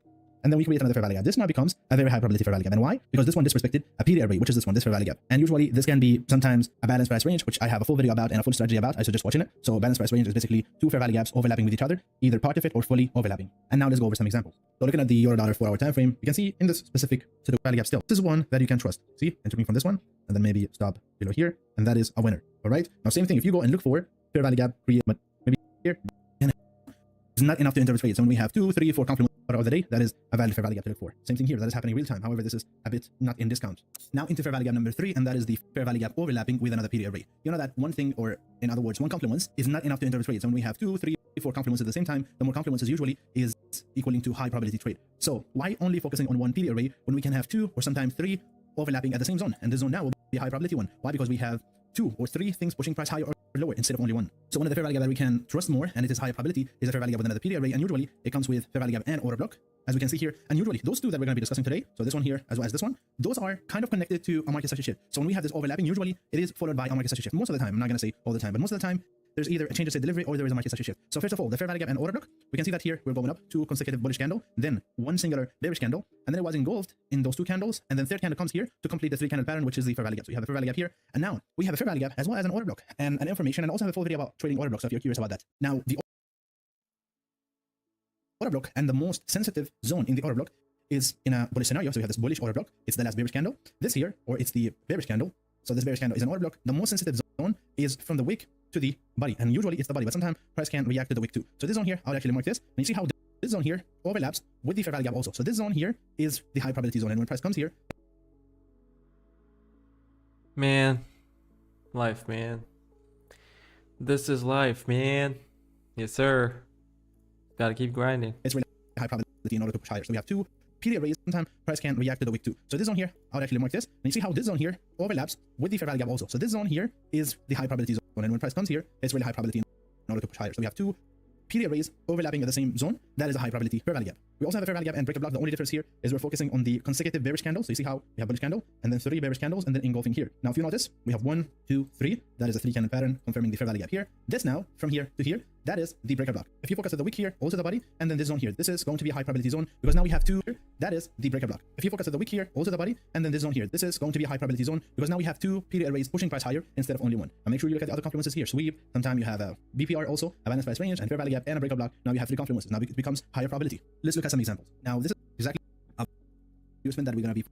And then we create another fair value gap. This now becomes a very high probability fair value gap. And why? Because this one disrespected a PD array, which is this one, this fair value gap. And usually this can be sometimes a balanced price range, which I have a full video about and a full strategy about. I suggest watching it. So balanced price range is basically two fair value gaps overlapping with each other, either part of it or fully overlapping. And now let's go over some examples. So looking at the Euro-dollar 4-hour time frame, you can see in this specific set of value gap still, this is one that you can trust. See, entering from this one, and then maybe stop below here, and that is a winner. All right. Now same thing. If you go and look for fair value gap, create, but maybe here, it's not enough to enter the trade. So when we have 2, 3, 4 complements of the day, that is a valid fair value gap to look for. Same thing here, that is happening real time. However, this is a bit not in discount. Now into fair value gap number 3, and that is the fair value gap overlapping with another PD array. You know that one thing, or in other words, one complements is not enough to enter the trade. So when we have 2, 3, 4 complements at the same time, the more complements is usually is equaling to high probability trade. So why only focusing on one PD array when we can have 2 or sometimes 3 overlapping at the same zone? And this zone now will be a high probability one. Why? Because we have 2 or 3 things pushing price higher or lower instead of only one. So one of the fair value gap that we can trust more, and it is higher probability, is a fair value gap with another PD array, and usually it comes with fair value gap and order block, as we can see here. And usually those two that we're going to be discussing today, so this one here as well as this one, those are kind of connected to a market structure shift. So when we have this overlapping, usually it is followed by a market structure shift. Most of the time, I'm not going to say all the time, but most of the time, there's either a change of state delivery or there is a market structure shift. So first of all, the fair value gap and order block, we can see that here we're going up 2 consecutive bullish candle, then one singular bearish candle, and then it was engulfed in those 2 candles, and then third candle comes here to complete the 3 candle pattern, which is the fair value gap. So you have a fair value gap here, and now we have a fair value gap as well as an order block and an information, and also have a full video about trading order blocks. So if you're curious about that, now the order block and the most sensitive zone in the order block is in a bullish scenario. So we have this bullish order block. It's the last bearish candle. This here, or it's the bearish candle. So this bearish candle is an order block. The most sensitive zone is from the wick to the body, and usually it's the body, but sometimes price can react to the wick too. So this zone here, I'll actually mark this, and you see how this zone here overlaps with the fair value gap also. So this zone here is the high probability zone, and when price comes here, Man, life, man. This is life, man. Yes, sir. Gotta keep grinding. it's really high probability in order to push higher. So we have two period raise. Sometimes price can react to the wick too. So this zone here, I would actually mark this, and you see how this zone here overlaps with the fair value gap also. So this zone here is the high probability zone, and when price comes here, it's really high probability in order to push higher. So we have two period raise overlapping at the same zone. That is a high probability fair value gap. We also have a fair value gap and breaker block. The only difference here is we're focusing on the consecutive bearish candles. So you see how we have bullish candle and then 3 bearish candles and then engulfing here. Now, if you notice, we have 1, 2, 3. That is a 3 candle pattern confirming the fair value gap here. This now, from here to here, that is the breaker block. If you focus at the wick here, also the body, and then this zone here, this is going to be a high probability zone because now we have 2. That is the breaker block. If you focus at the wick here, also the body, and then this zone here, this is going to be a high probability zone because now we have 2 period arrays pushing price higher instead of only 1. Now make sure you look at the other confluences here. Sweep. Sometimes you have a BPR also, a balance price range, and fair value gap, and a breaker block. Now you have 3 confluences. Now it becomes higher probability. Let's look at some examples. Now this is exactly a inducement that we're going to be.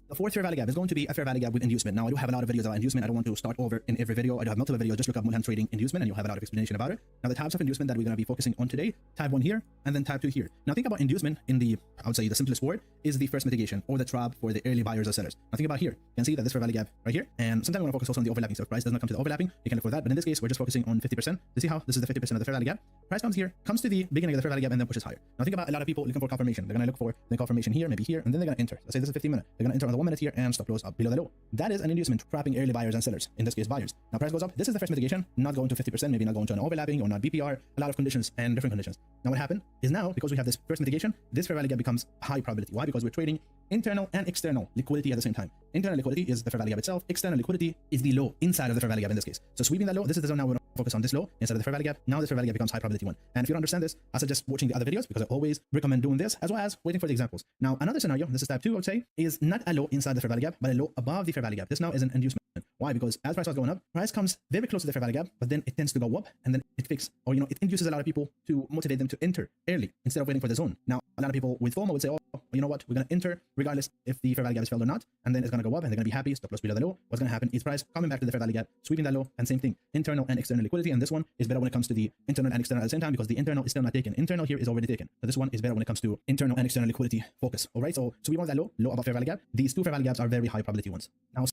The fourth fair value gap is going to be a fair value gap with inducement. Now I do have a lot of videos about inducement. I don't want to start over in every video. I do have multiple videos. Just look up multi-hand trading inducement and you'll have a lot of explanation about it. Now the types of inducement that we're going to be focusing on today, type 1 here and then type 2 here. Now think about inducement in the, I would say the simplest word is the first mitigation or the trap for the early buyers or sellers. Now think about here. You can see that this fair value gap right here, and sometimes we want to focus also on the overlapping. So if price does not come to the overlapping, you can look for that. But in this case, we're just focusing on 50%. You see how this is the 50% of the fair value gap. Price comes here, comes to the beginning of the fair value gap and then pushes higher. Now think about a lot of people looking for confirmation. They're going to look for the confirmation here, maybe here, and then they're going to enter. Let's say this is 15 minutes. They're going to enter on the 1 minute here and stop loss up below the low. That is an inducement trapping early buyers and sellers. In this case, buyers. Now price goes up. This is the first mitigation, not going to 50%, maybe not going to an overlapping or not BPR, a lot of conditions and different conditions. Now what happened is now, because we have this first mitigation, this fair value gap becomes high probability. Why? Because we're trading internal and external liquidity at the same time. Internal liquidity is the fair value gap itself. External liquidity is the low inside of the fair value gap in this case. So sweeping that low, this is the zone now we're going to focus on this low instead of the fair value gap. Now this fair value gap becomes high probability one. And if you don't understand this, I suggest watching the other videos because I always recommend doing this as well as waiting for the examples. Now another scenario, this is type 2, I would say, is not a low inside the fair value gap, but a low above the fair value gap. This now is an inducement. Why? Because as price was going up, price comes very close to the fair value gap, but then it tends to go up and then it fixes, or it induces a lot of people to motivate them to enter early instead of waiting for the zone. Now, a lot of people with FOMO would say, oh, you know what, we're going to enter regardless if the fair value gap is filled or not, and then it's going to go up and they're going to be happy, stop loss below the low. What's going to happen is price coming back to the fair value gap, sweeping that low, and same thing, internal and external liquidity. And this one is better when it comes to the internal and external at the same time because the internal is still not taken. Internal here is already taken. So this one is better when it comes to internal and external liquidity focus. All right, so we want that low above fair value gap. These two fair value gaps are very high probability ones. Now,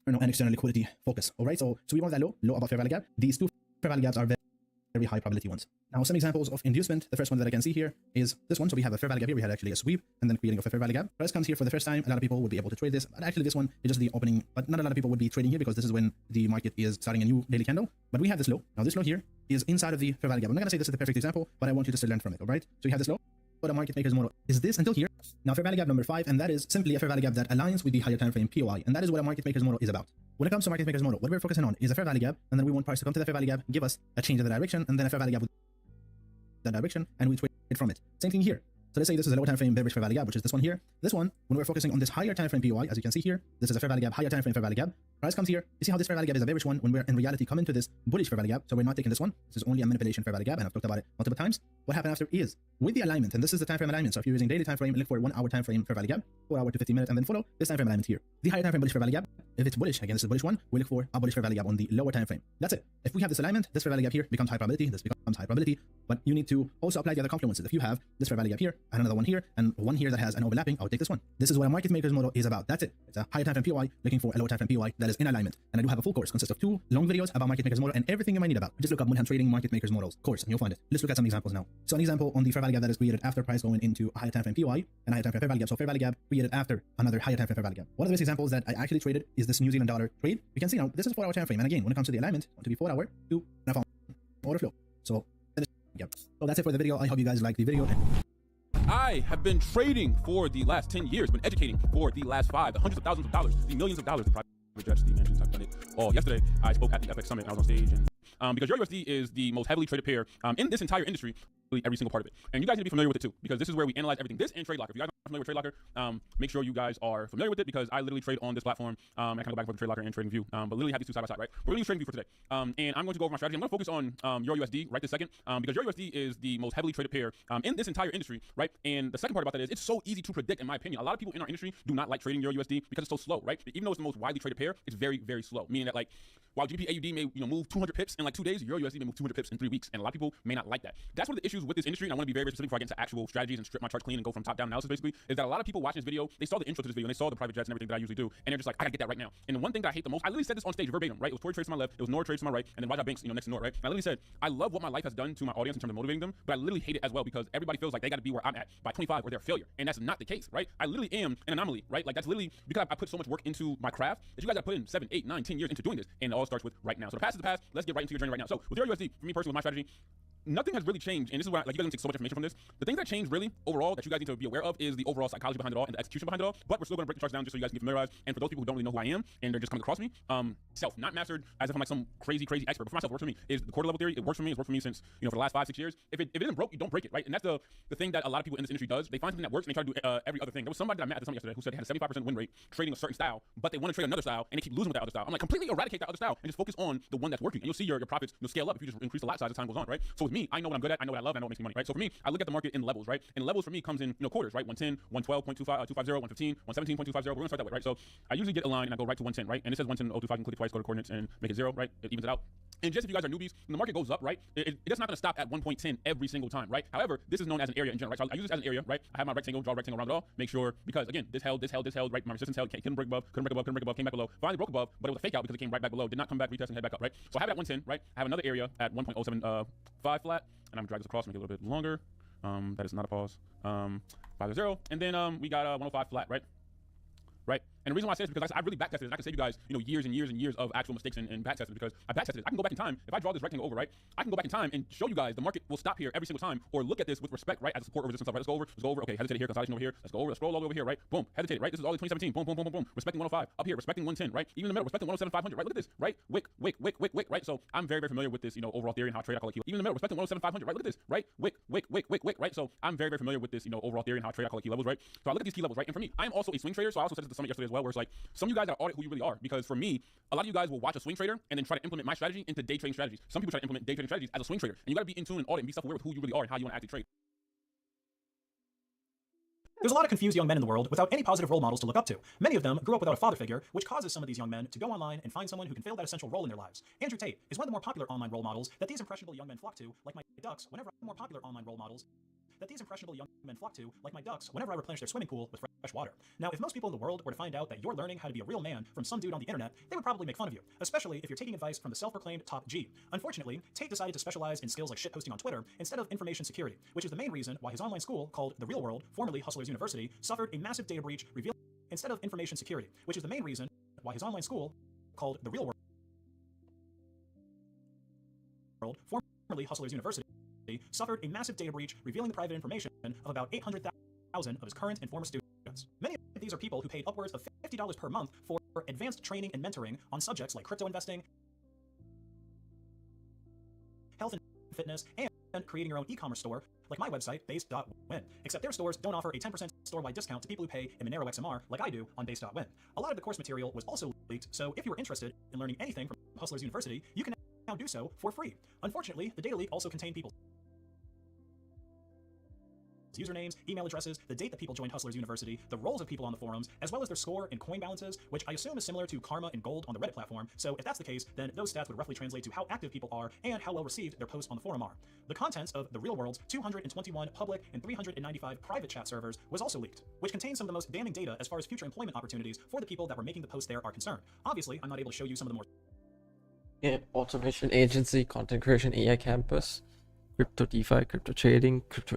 internal and external liquidity focus. All right, so we want that low above fair value gap. These two fair value gaps are very high probability ones. Now, some examples of inducement. The first one that I can see here is this one. So we have a fair value gap here. We had actually a sweep and then creating of a fair value gap. Price comes here for the first time. A lot of people would be able to trade this. But actually, this one is just the opening. But not a lot of people would be trading here because this is when the market is starting a new daily candle. But we have this low. Now, this low here is inside of the fair value gap. I'm not going to say this is the perfect example, but I want you just to learn from it. All right. So you have this low. What a market maker's model is this until here. Now, fair value gap number 5, and that is simply a fair value gap that aligns with the higher time frame POI, and that is what a market maker's model is about. When it comes to market maker's model, what we're focusing on is a fair value gap, and then we want price to come to the fair value gap, give us a change in the direction, and then a fair value gap with that direction, and we trade from it. Same thing here. So let's say this is a lower time frame bearish fair value gap, which is this one here. This one, when we're focusing on this higher time frame POI, as you can see here, this is a fair value gap, higher time frame fair value gap. Price comes here. You see how this fair value gap is a bearish one when we're in reality coming to this bullish fair value gap. So we're not taking this one. This is only a manipulation fair value gap, and I've talked about it multiple times. What happened after is with the alignment, and this is the time frame alignment. So if you're using daily time frame, look for 1 hour time frame fair value gap, 4 hour to 15 minutes, and then follow this time frame alignment here. The higher time frame bullish fair value gap, if it's bullish, again this is a bullish one, we look for a bullish fair value gap on the lower time frame. That's it. If we have this alignment, this fair value gap here becomes high probability, this becomes high probability, but you need to also apply the other confluences. If you have this fair value gap here and another one here and one here that has an overlapping, I would take this one. This is what a market maker's model is about. That's it. It's a higher time frame POI looking for a lower time frame POI that is in alignment. And I do have a full course consists of 2 long videos about market maker's model and everything you might need about. Just look up multi-hand trading market maker's models course and you'll find it. Let's look at some examples now. So an example on the fair value gap that is created after price going into a higher time frame POI and a higher time frame fair value gap. So fair value gap created after another higher time frame fair value gap. One of the best examples that I actually traded is this New Zealand dollar trade. You can see now this is 4 hour time frame, and again when it comes to the alignment, I want to be 4 hour to and I found order flow. So that's it for the video. I hope you guys liked the video. I have been trading for the last 10 years, been educating for the last 5, the hundreds of thousands of dollars, the millions of dollars, the private jets, the mansions. I've done it all. Yesterday, I spoke at the FX Summit and I was on stage. And because your USD is the most heavily traded pair in this entire industry, every single part of it. And you guys need to be familiar with it too, because this is where we analyze everything. This and Trade Locker. If you guys aren't familiar with Trade Locker, make sure you guys are familiar with it because I literally trade on this platform. I kind of go back and forth with Trade Locker and TradingView, but literally have these two side by side, right? We're really TradingView for today. And I'm going to go over my strategy. I'm going to focus on your USD right this second, because your USD is the most heavily traded pair in this entire industry, right? And the second part about that is it's so easy to predict, in my opinion. A lot of people in our industry do not like trading your USD because it's so slow, right? Even though it's the most widely traded pair, it's very, very slow. Meaning that, like, while GBP/AUD may move 200 pips in like 2 days, Euro USD may move 200 pips in 3 weeks, and a lot of people may not like that. That's one of the issues with this industry, and I want to be very, very specific before I get into actual strategies and strip my charts clean and go from top-down analysis. Basically, is that a lot of people watching this video, they saw the intro to this video and they saw the private jets and everything that I usually do, and they're just like, I gotta get that right now. And the one thing that I hate the most, I literally said this on stage verbatim, right? It was Tory trades to my left, it was Nora trades to my right, and then Raja Banks, next to Nora, right? And I literally said, I love what my life has done to my audience in terms of motivating them, but I literally hate it as well because everybody feels like they gotta be where I'm at by 25 or they're a failure, and that's not the case, right? I literally am an anomaly, right? Like that's literally because I put so much work into my craft that you guys gotta put in 7, 8, 9, 10 years into doing this, and it all starts with right now. So the past is the past. Let's get right into your journey right now. So with Euro USD, for me personally, with my strategy, nothing has really changed, and this is why, like, you guys can take so much information from this. The things that changed really overall that you guys need to be aware of is the overall psychology behind it all and the execution behind it all. But we're still gonna break the charts down just so you guys can get familiarized. And for those people who don't really know who I am and they're just coming across me, self, not mastered as if I'm like some crazy expert, but for myself, it works for me. Is the quarter level theory? It works for me. It's worked for me since for the last 5, 6 years. If it isn't broke, you don't break it, right? And that's the thing that a lot of people in this industry does. They find something that works and they try to do every other thing. There was somebody that I met at the summit yesterday who said they had a 75% win rate trading a certain style, but they want to trade another style and they keep losing with that other style. I'm like, completely eradicate that other style and just focus on the one that's working, and you'll see your profits scale up if you just increase the lot size as time goes on, right? So with me, I know what I'm good at, I know what I love, I know what makes me money, right? So for me, I look at the market in levels, right? And levels for me comes in quarters, right? 110, 112.25, 250, 115, 117.250. We're gonna start that way, right? So I usually get a line and I go right to 110, right? And it says 110.025, can click it twice, go to coordinates and make it 0, right? It evens it out. And just if you guys are newbies, when the market goes up, right, it's not going to stop at 1.10 every single time, right? However, this is known as an area in general, right? So I use this as an area, right? I have my rectangle, draw a rectangle around it all, make sure, because again, this held, right? My resistance held, couldn't break above, came back below, finally broke above, but it was a fake out because it came right back below, did not come back, retest and head back up, right? So I have it at 110, right? I have another area at 1.075 flat, and I'm gonna drag this across, make it a little bit longer. That is not a pause. 5-0, and then we got 105 flat, right? Right? And the reason why I say this is because I really backtested it. And I can save you guys, years and years and years of actual mistakes and backtesting because I backtested it. I can go back in time. If I draw this rectangle over, right, I can go back in time and show you guys the market will stop here every single time, or look at this with respect, right, as a support or resistance stuff, right? Let's go over. Okay, hesitated here, consolidation over here. Let's go over. Let's scroll all over here, right? Boom, hesitated, right? This is all the 2017. Boom, boom, boom, boom, boom. Respecting 105 up here, respecting 110, right? Even in the middle, respecting 107,500, right? Look at this, right? Wick, right? So I'm very, very familiar with this, overall theory and how I trade. I call it key. Even in the middle, respecting 107,500, right? Look at this, right? Wick, right? So I'm very, very familiar with this, overall theory and how I trade. I call it key levels, right? So I look at these key levels, right? And for me, I'm also a swing trader. So I also said this at the summit yesterday as well, where it's like some of you guys that audit who you really are, because for me, a lot of you guys will watch a swing trader and then try to implement my strategy into day trading strategies. Some people try to implement day trading strategies as a swing trader, and you got to be in tune and audit and be self-aware with who you really are and how you want to actually trade. There's a lot of confused young men in the world without any positive role models to look up to. Many of them grew up without a father figure, which causes some of these young men to go online and find someone who can fill that essential role in their lives. Andrew Tate is one of the more popular online role models that these impressionable young men flock to, like my ducks, whenever I replenish their swimming pool with fresh water. Now, if most people in the world were to find out that you're learning how to be a real man from some dude on the internet, they would probably make fun of you, especially if you're taking advice from the self-proclaimed top G. Unfortunately, Tate decided to specialize in skills like shitposting on Twitter instead of information security, which is the main reason why his online school, called The Real World, formerly Hustlers University, suffered a massive data breach revealing the private information of about 800,000 of his current and former students. Many of these are people who paid upwards of $50 per month for advanced training and mentoring on subjects like crypto investing, health and fitness, and creating your own e-commerce store, like my website, base.win. Except their stores don't offer a 10% store-wide discount to people who pay in Monero XMR like I do on base.win. A lot of the course material was also leaked, so if you were interested in learning anything from Hustlers University, you can now do so for free. Unfortunately, the data leak also contained people's usernames, email addresses, the date that people joined Hustlers University, the roles of people on the forums, as well as their score and coin balances, which I assume is similar to Karma and Gold on the Reddit platform. So if that's the case, then those stats would roughly translate to how active people are and how well received their posts on the forum are. The contents of The Real World's 221 public and 395 private chat servers was also leaked, which contains some of the most damning data as far as future employment opportunities for the people that were making the posts there are concerned. Obviously, I'm not able to show you some of the more Automation agency, content creation, AI campus, crypto DeFi, crypto trading, crypto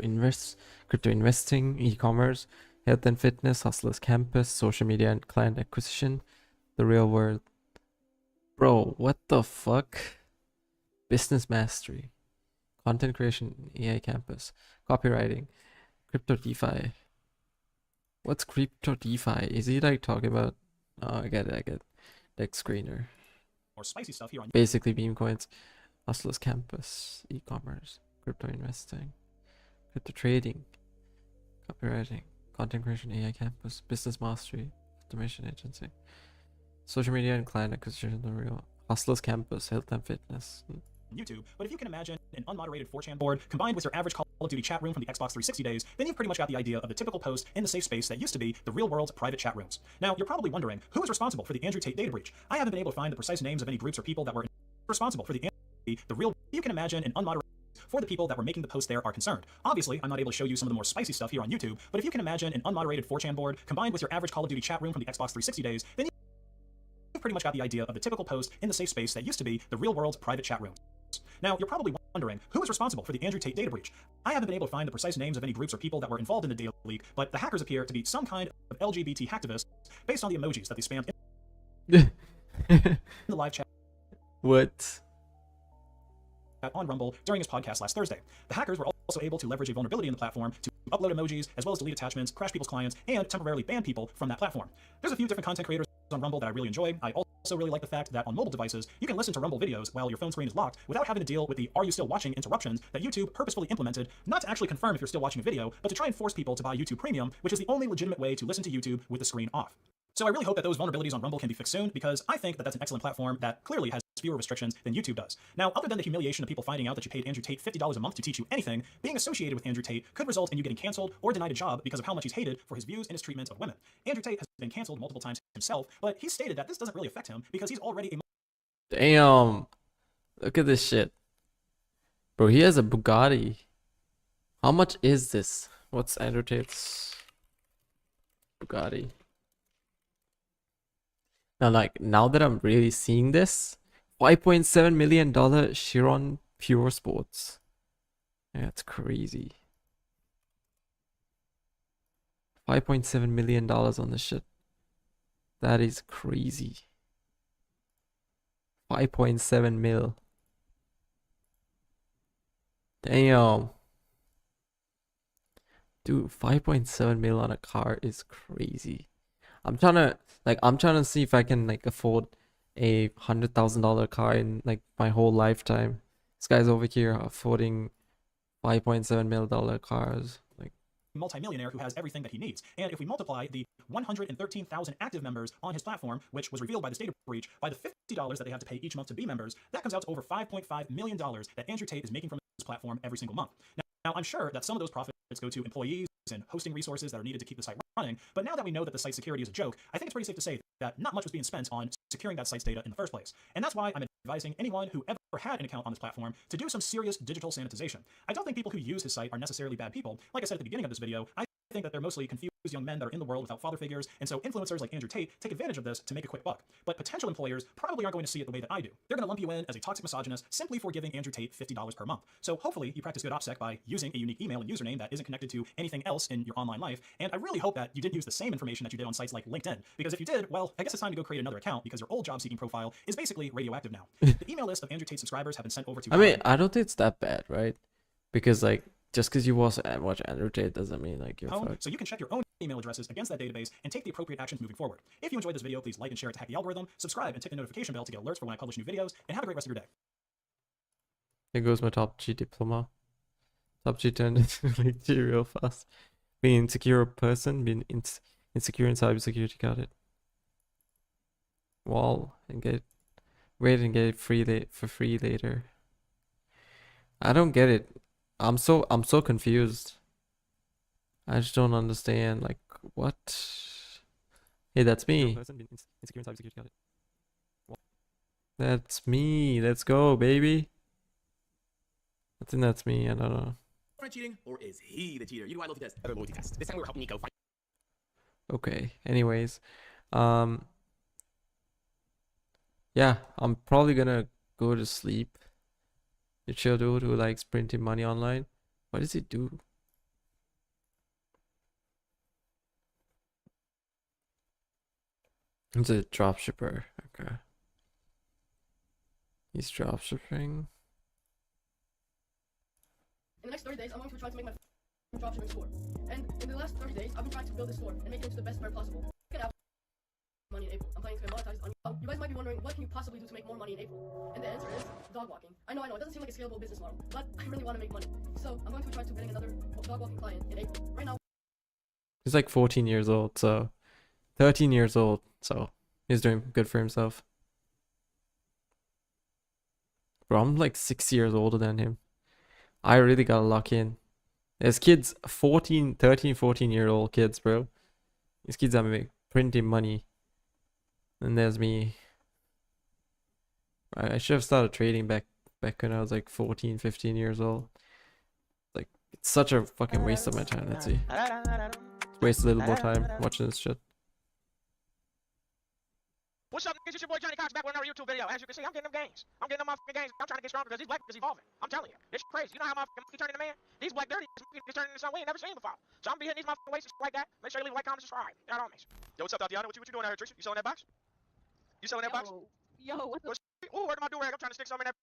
investing, e-commerce, health and fitness, hustlers campus, social media and client acquisition, the real world. Bro, what the fuck? Business mastery, content creation, AI campus, copywriting, crypto DeFi. What's crypto DeFi? Is he like talking about? Oh, I get it. Dex screener. more spicy stuff here on Basically, meme coins, hustlers campus, e-commerce, crypto investing, crypto trading, copywriting, content creation, AI campus, business mastery, automation agency, social media and client acquisition, the real hustlers campus, health and fitness. YouTube, but if you can imagine an unmoderated 4chan board combined with your average Call of Duty chat room from the Xbox 360 days, then you've pretty much got the idea of the typical post in the safe space that used to be the real world's private chat rooms. Now, you're probably wondering, who is responsible for the Andrew Tate data breach? I haven't been able to find the precise names of any groups or people that were responsible for the real. You can imagine an unmoderated for the people that were making the post there are concerned. Obviously, I'm not able to show you some of the more spicy stuff here on YouTube, but if you can imagine an unmoderated 4chan board combined with your average Call of Duty chat room from the Xbox 360 days, then you've pretty much got the idea of the typical post in the safe space that used to be the real world's private chat rooms. Now, you're probably wondering, who is responsible for the Andrew Tate data breach? I haven't been able to find the precise names of any groups or people that were involved in the data leak, but the hackers appear to be some kind of LGBT hacktivists based on the emojis that they spammed in the live chat. What? On Rumble during his podcast last Thursday. The hackers were also able to leverage a vulnerability in the platform to upload emojis, as well as delete attachments, crash people's clients, and temporarily ban people from that platform. There's a few different content creators on Rumble that I really enjoy. I also really like the fact that on mobile devices, you can listen to Rumble videos while your phone screen is locked without having to deal with the "are you still watching" interruptions that YouTube purposefully implemented, not to actually confirm if you're still watching a video, but to try and force people to buy YouTube Premium, which is the only legitimate way to listen to YouTube with the screen off. So I really hope that those vulnerabilities on Rumble can be fixed soon, because I think that that's an excellent platform that clearly has fewer restrictions than YouTube does. Now, other than the humiliation of people finding out that you paid Andrew Tate $50 a month to teach you anything, being associated with Andrew Tate could result in you getting canceled or denied a job because of how much he's hated for his views and his treatment of women. Andrew Tate has been canceled multiple times himself, but he stated that this doesn't really affect him because he's already a Damn. Look at this shit. Bro, he has a Bugatti. How much is this? What's Andrew Tate's Bugatti? Now that I'm really seeing this, $5.7 million Chiron Pure Sports. Yeah, that's crazy. $5.7 million on this shit. That is crazy. 5.7 mil. Damn. Dude, 5.7 mil on a car is crazy. I'm trying to see if I can afford a $100,000 car in my whole lifetime. This guy's over here affording $5.7 million cars. multimillionaire who has everything that he needs. And if we multiply the 113,000 active members on his platform, which was revealed by this data breach, by the $50 that they have to pay each month to be members, that comes out to over $5.5 million that Andrew Tate is making from his platform every single month. Now, I'm sure that some of those profits go to employees and hosting resources that are needed to keep the site running, but now that we know that the site security is a joke, I think it's pretty safe to say that not much was being spent on securing that site's data in the first place. And that's why I'm advising anyone who ever had an account on this platform to do some serious digital sanitization. I don't think people who use his site are necessarily bad people. Like I said at the beginning of this video, I think that they're mostly confused young men that are in the world without father figures, and so influencers like Andrew Tate take advantage of this to make a quick buck. But potential employers probably aren't going to see it the way that I do. They're going to lump you in as a toxic misogynist simply for giving Andrew Tate $50 per month. So hopefully you practice good OPSEC by using a unique email and username that isn't connected to anything else in your online life, and I really hope that you didn't use the same information that you did on sites like LinkedIn, because if you did, well, I guess it's time to go create another account because your old job-seeking profile is basically radioactive now. The email list of Andrew Tate subscribers have been sent over to... I mean, I don't think it's that bad, right? Because just because you watch Andrew Tate doesn't mean you're fucked. So you can check your own email addresses against that database and take the appropriate actions moving forward. If you enjoyed this video, please like and share it to hack the algorithm, subscribe and tick the notification bell to get alerts for when I publish new videos, and have a great rest of your day. Here goes my top G diploma. Top G turned into G real fast. Being an insecure person, being insecure in cybersecurity, got it. Wall and wait and get it for free later. I don't get it. I'm so confused. I just don't understand. What? Hey, that's me. That's me. Let's go, baby. I think that's me. I don't know. Cheating, or is he the cheater? You do I loyalty test. Another loyalty test. This time we're helping Nico find. Okay. Anyways, yeah, I'm probably gonna go to sleep. The chill dude who likes printing money online. What does he do? He's a dropshipper. Okay. He's dropshipping. In the next 30 days, I'm going to try to make my dropshipping store. And in the last 30 days, I've been trying to build this store and make it into the best store possible. Get out money in April. I'm planning to get monetized on. You guys might be wondering, what can you possibly do to make more money in April? And the answer is dog walking. I know, it doesn't seem like a scalable business model, but I really want to make money. So I'm going to try to getting another dog walking client in April. Right now, He's 14 years old, so 13 years old, so he's doing good for himself. Bro, I'm like 6 years older than him. I really gotta lock in. There's kids, 13, 14-year-old kids, bro. These kids are printing money. And there's me. I should have started trading back when I was like 14, 15 years old. Like, it's such a fucking waste of my time. Let's see. Waste a little more time watching this shit. What's up, niggas? It's your boy Johnny Cox back with another YouTube video. As you can see, I'm getting them gains. I'm getting them motherfucking gains. I'm trying to get stronger because these black niggas evolving. I'm telling you. It's crazy. You know how motherfucking turn into man? These black dirty is turning into something we ain't never seen before. So I'm gonna be hitting these motherfucking weights like that. Make sure you leave a like, comment, subscribe. Y'all know me. Yo, what's up, Dr. Ionno? What you doing out here, Trisha? You selling that box? You selling that box? Yo, what the Ooh, where's my do-rag? I'm trying to stick something in that.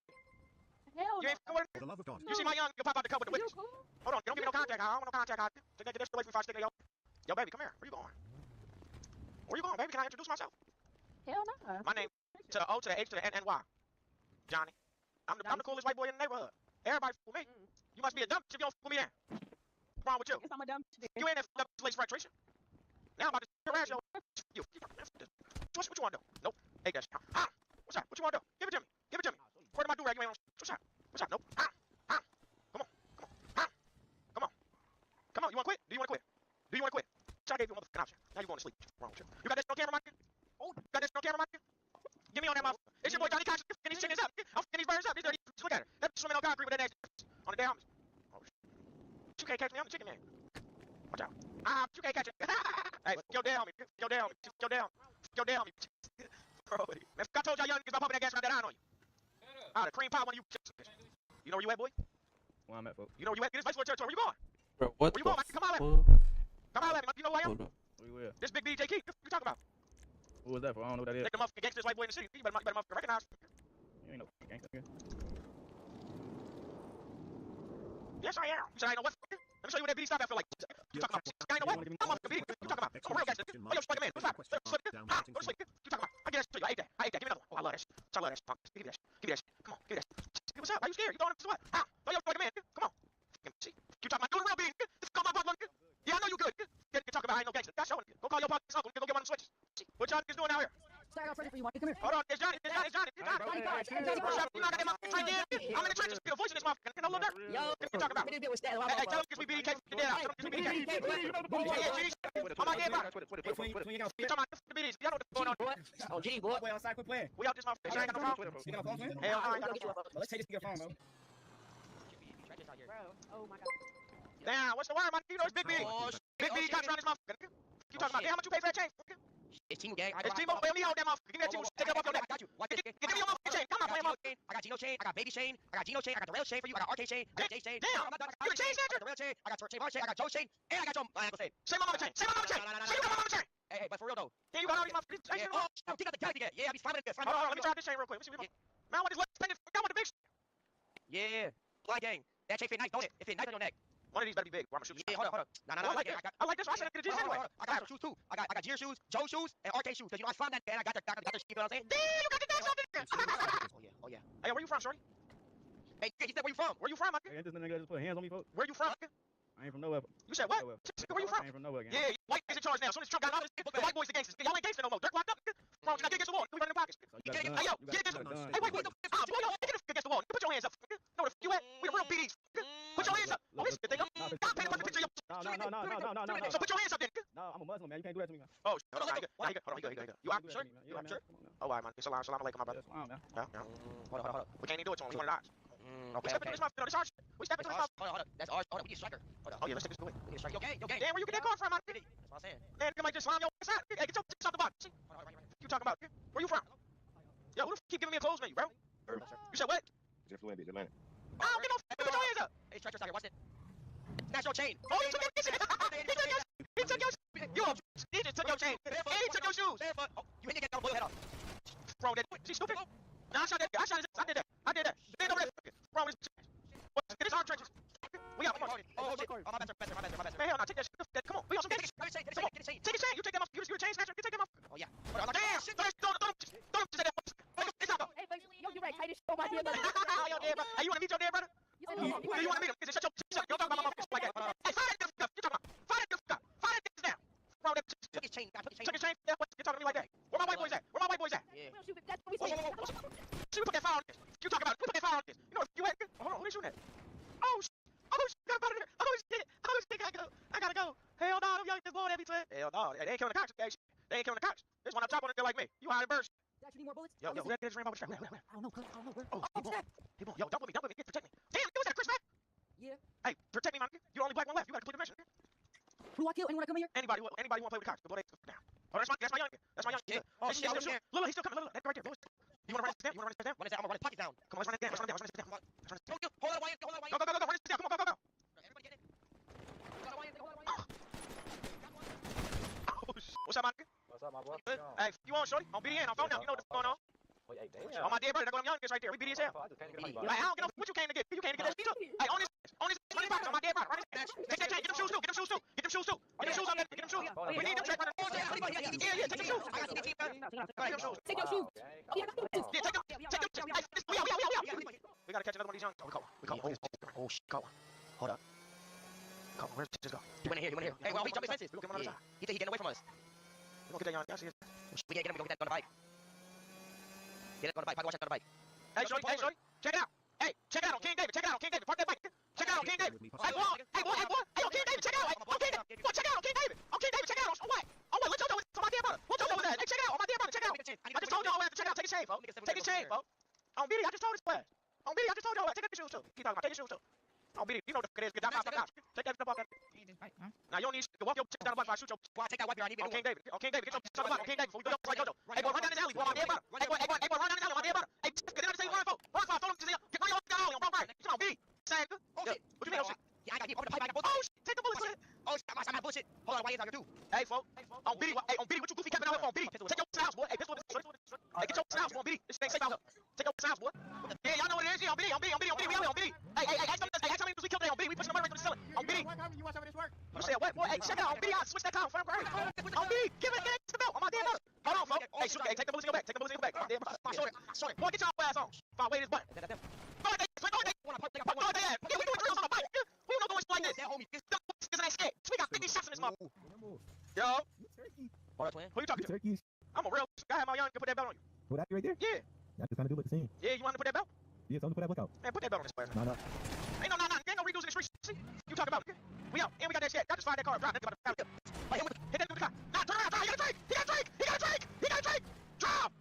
hell? You ain't with it? You see my young, you'll pop out the cup with the witness. Hold on, don't give me no contact. I don't want no contact. Get this away from me before I stick it, yo. Yo, baby, come here. Where you going? Where you going, baby? Can I introduce myself? Hell no. My name to the O to the H to the N and Y. Johnny. I'm the coolest white boy in the neighborhood. Everybody fool me. You must be a dumb if you don't fool me then. What's wrong with you? Guess I'm a dumb shit. You ain't that place for Trisha. Now I'm about to harass your you. What you want to do? Nope. Hey guys. What's up? What you want to do? Give it to me. Give it to me. Where do my do-rag? You ain't what's up? What's up? Nope. Come on. Come on. Come on. You want to quit? Do you want to quit? Do you want to quit? So I gave you a motherfucking option. Now you going to sleep. What's wrong with you? You got this on camera, Mike? Oh, you got this on camera, Mike? Give me on that motherfucker. It's your boy Johnny Cox. Get these chickens up. I'm getting these birds up. These dirty. Look at it. That's swimming on concrete with that ass on the down. Oh, you can't catch me. I'm the chicken man. Watch out. You can't catch it. Hey, yo down me. Yo down me. Yo down. Yo down me. Bro, man, I told y'all young niggas about pumping that gas around that iron on you. The cream pie one of you. You know where you at, boy? Where I'm at, folks. You know where you at? Get this place for the territory. Where you going? Bro, what Where you going, Mike? Come on, let me. Come on, let me. You know who I am? Hold up. Where you at? This big DJ Keith. You talking about? Who was that for? I don't know what that is. Like the motherfucking gangsters white boy in the city. You better motherfucking recognize. You ain't no gangster nigga. Yes, I am. You said I ain't know what. Let me show you what that BD stop at feel like. You talking about? I ain't know what. I'm motherfucking BD. You talking about? I'm a real gangster. Oh, yo, Spider-Man. What's up? Go to sleep. You talking about? I get that to you. I ate that. Give me another one. Oh, I love that shit. I love that shit. Give me that shit. Give me that shit. Come on. Give me that shit. What's up? Are you scared? You throwing it to what? Oh, yo, Spider-Man. Come on. See. You talking about doing real being? This is my partner. Yeah, I know you good. Get talking about I ain't no gangster. That's showing. Go call your partner's uncle. Go get one of them switches. What y'all niggas doing out here? Sorry, I'm ready for you, Mike. Come here. Hold on, it's Johnny. You know I got that motherfucking trained in. I'm in the trenches. Get a voice in this motherfucker. Get a little dirt. Yo, What you talking about? we didn't deal with that. Hey, tell them we BDK from the dead out. Tell them we BDK. Yeah, G. I'm out there, bro. You talking about the BDs. Y'all know what's going on. Oh, G, boy. Boy, outside, quit playing. We out this motherfucker. I ain't got no phone. You got a phone, man? Hell, I ain't got no phone. Well, let's take this nigga phone, bro. Bro, oh my god. Damn, what's the word, man? You know it's Big B. Big B cops around this motherfucker. You talking about, hey, how much you pay for that chain? It's team gang. It's T-Mobile. Let me hold that motherfucker. Give me that T-Mobile. Take it up off your neck. I got you. Watch this. Give me your motherfucking chain. I'm not playing motherfucker. I got Gino chain. I got baby chain. I got Gino chain. I got the rail chain for you. I got RK chain. I got J chain. Damn. I'm not done. You a chain snatcher? I got the rail chain. I got Trayvon chain. I got Joe chain. And I got Joe. I ain't gonna say. Say my mama chain. Say my mama chain. Say my mama chain. Hey, but for real though. Yeah, you got all these motherfuckers. Yeah. Oh, take out the galaxy. Yeah, he's finding this. Hold on, let me try this chain real quick. Let me see what man, I want this spend it. I want the big Yeah. Blind gang. That chain fit nice, don't it? It fit nice on your neck. one of these better be big. Or I'm gonna shoot Yeah, hold on. I like it. I like this one. I said I get a jeans anyway. I got some shoes too. I got Gear shoes, Joe shoes, and RK shoes. Cause you know I found that and I got the you know what I'm saying? Damn, you got the dance on there. Oh yeah. Hey, where you from, shorty? Hey, he said where you from? Where you from, my Hey, this nigga just put hands on me, folks. Where you from? I ain't from nowhere. You said what? Nowhere. Where you from? I ain't from nowhere, gang. Yeah, white is in charge now. As soon as Trump got out of this, the white boys the gangsters. Y'all ain't gangster no more. Dirk locked up. Wrong, you gotta get against the wall. We running the pockets. So you got a gun. Hey, yo, You get got against a gun. Hey, wait, boy, yo, get against the wall. Put your hands up. Know where the you at? We the real PDs. Put your hands up. Oh, this good thing. Stop paying for the picture of your. No. So put your hands up then. No, I'm a Muslim, man. You can't do that to me, man. Oh, hold on, hold on. You out, sure? You out, sure? Oh, all right, man. Salam alaikum, my brother. That's fine, man. Yeah. Hold on. We can't even do it to him. He wanted ours. We Okay. step into this mouth. This ours. We step into this mouth. Hold on. That's ours. Hold on. We need a striker. Hold on. Oh yeah, let's take this away. We need a striker. You okay? Damn, where you get that car from, man? That's what I'm saying. Man, you might just slam your ass out. Hey, get your off the box. Hold on. You talking about? Where you from? Yo, who the keep giving me a clothes menu, bro? You said what? It's Atlanta. I don't get no. Put your hands up. Hey, striker's out here. Watch it. Snatch your chain. Oh, he took your shit. He took your shit. He just took your chain. And he took your shoes. Oh, you hit the get down, blow your head off. Bro, that she stupid. Nah, I shot that. I did that. Stand over there. Bro, get his arm trenches. We out. Come on. Oh, shit. Oh, my bad, sir. Man, hell no, take that shit. Come on. We on some gangsters. Get a chain. Take a chain. You take that motherfucker. You a chain snatcher. You take that motherfucker. Oh, yeah. Damn. Don't say that. It's out. Hey, yo, you right. Tight as shit. Oh, my dear brother. Yo, dear brother. Hey, you want to meet your dear brother? Do you want to meet him? Shut your shut. Don't talk about my motherfuckers like that. Hey, fire that stuff. You talking about? Fire that stuff. Fire that down. Bro, that Took his chain. took his chain. Yeah, what? You talking to me like that? Where my white boys at? Yeah. See, we put that fire on this. You talking about? We put that fire on hell no. They ain't killing the cops. They ain't killing the cops. There's one up top on it like me. You hiding birds. Dax, you need more bullets? Yo, who that just ran over the trap? Where? I don't know, cuz. I don't know where. Oh, he won't. Yo, don't put me. Protect me. Damn, it was that Chris, man. Yeah. Hey, protect me, man. You're the only black one left. You gotta clear the mission. Who do I kill? Anyone that come here? Anybody want to play with the cops? Boy, down. Oh, that's my young. That's my young. Yeah. Oh, shit. Look, he's still coming. Look, right there. You wanna run this down? You wanna run this down? Run this down. I'm gonna run his pockets down. Come on, let's run it down. Let's run it down. Hold on, Wyatt. Hold on, Wyatt. Go. Run this down. Come on, go. Everybody get in. Hold on, Wyatt. Oh, shit. What's up, man? What's up, my boy? Good. Hey, you on, shorty? On BDN, on phone now. You know what's going on. Oh, hey, damn. Oh, my dear brother, that's what I'm young is right there. We BD as hell. I just can't get the Like, I don't get no. What you came to get? You came to get that shit too. Hey, on this box, on my dear brother. Run this. Take that chain. Get them shoes too. Get them shoes out there. Get them shoes. We need them track runners. Yeah, take them shoes. Take them shoes. Take your shoes. Yeah, take them. We out. We gotta catch another one of these young. We call. Oh, shit. Call. Hold up. Call. Where's this go? You went in here. Hey, well, we jump his fences. Look at him on the other side. He getting away from us. We gonna get that young. I see it. We can't get him. We gonna get that on the bike. Get it on the bike. Watch that on the bike. Hey, shorty. Check it out. Hey, check it out on King David. Park that bike. Check it out on King David. Hey, boy. Hey, on King David. Check it out. On King David. Boy, check it out on King David. Check it out. On what? Look, Jojo, it's on my dear brother. What Jojo was that? Hey, check it out. On my dear brother. Check it out. I just told y'all to check it out. Take his chain, folks. Take his chain, folks. On BD, I just told his ass. On BD, I just told y'all. Take his shoes, too. Keep talking about. Take his shoes, too. On BD, you know what the fuck it is. Get down, Take that stuff off. Now, you don't need to walk your chick down the block before I shoot your. Well, take that wipe here. I need On King David. Get your son on King David. Before you go like Jojo. Hey, boy, run down this alley. Boy, my dear brother. Hey, boy, run down this alley. My dear brother. Hey, get down the same run, folks. Run, folks. Throw them to the get run down the alley. On Brown Fire. Come on, BD. Say it. Oh, shit. What you mean, oh, shit? Yeah, I got hit. Open the pipe. I got bullets. Oh, shit. Take the bullets. Oh, shit. I got bullshit. Hold on, Wyatt. I got two. Hey, folks. On BD, what you goofy capping out here for? On BD. Take your house, boy. Hey, pistol. Hey, get your house, boy. On BD. This thing safe out here. Take your house, boy. Yeah, y'all know what it is. Yeah, on BD. We out here on BD. Hey, how many we killed today on BD? We pushing the murder rate to the ceiling. On BD. You watch some of this work? You say what, boy? Hey, check it out on BD. I switch that car from on BD. Give it the belt. On my damn brother. Hold on, folks. Hey, shoot. Hey, take the bullets in your back. On my damn brother. My shoulder. Boy, get your ass on. If I wait his butt. Go ahead, yeah, we doing drills on the bike. We don't go like this. This ain't scared. We got 50 shots in this motherfucker. Yo. Hold on, twin. Who you talking to? Turkeys. I'm a real guy. My young can put that belt on you. Oh, that right there? Yeah. That's just trying to do what the scene. Yeah, you want to put that belt? Yeah, so I'm gonna put that book out. Man, put that belt on this place. No. Ain't no redos in the streets. See? You talking about it. We out. And we got that shit. I just fired that car. Drive. Hit that with the car. Nah, turn around. He got a drink. Drive.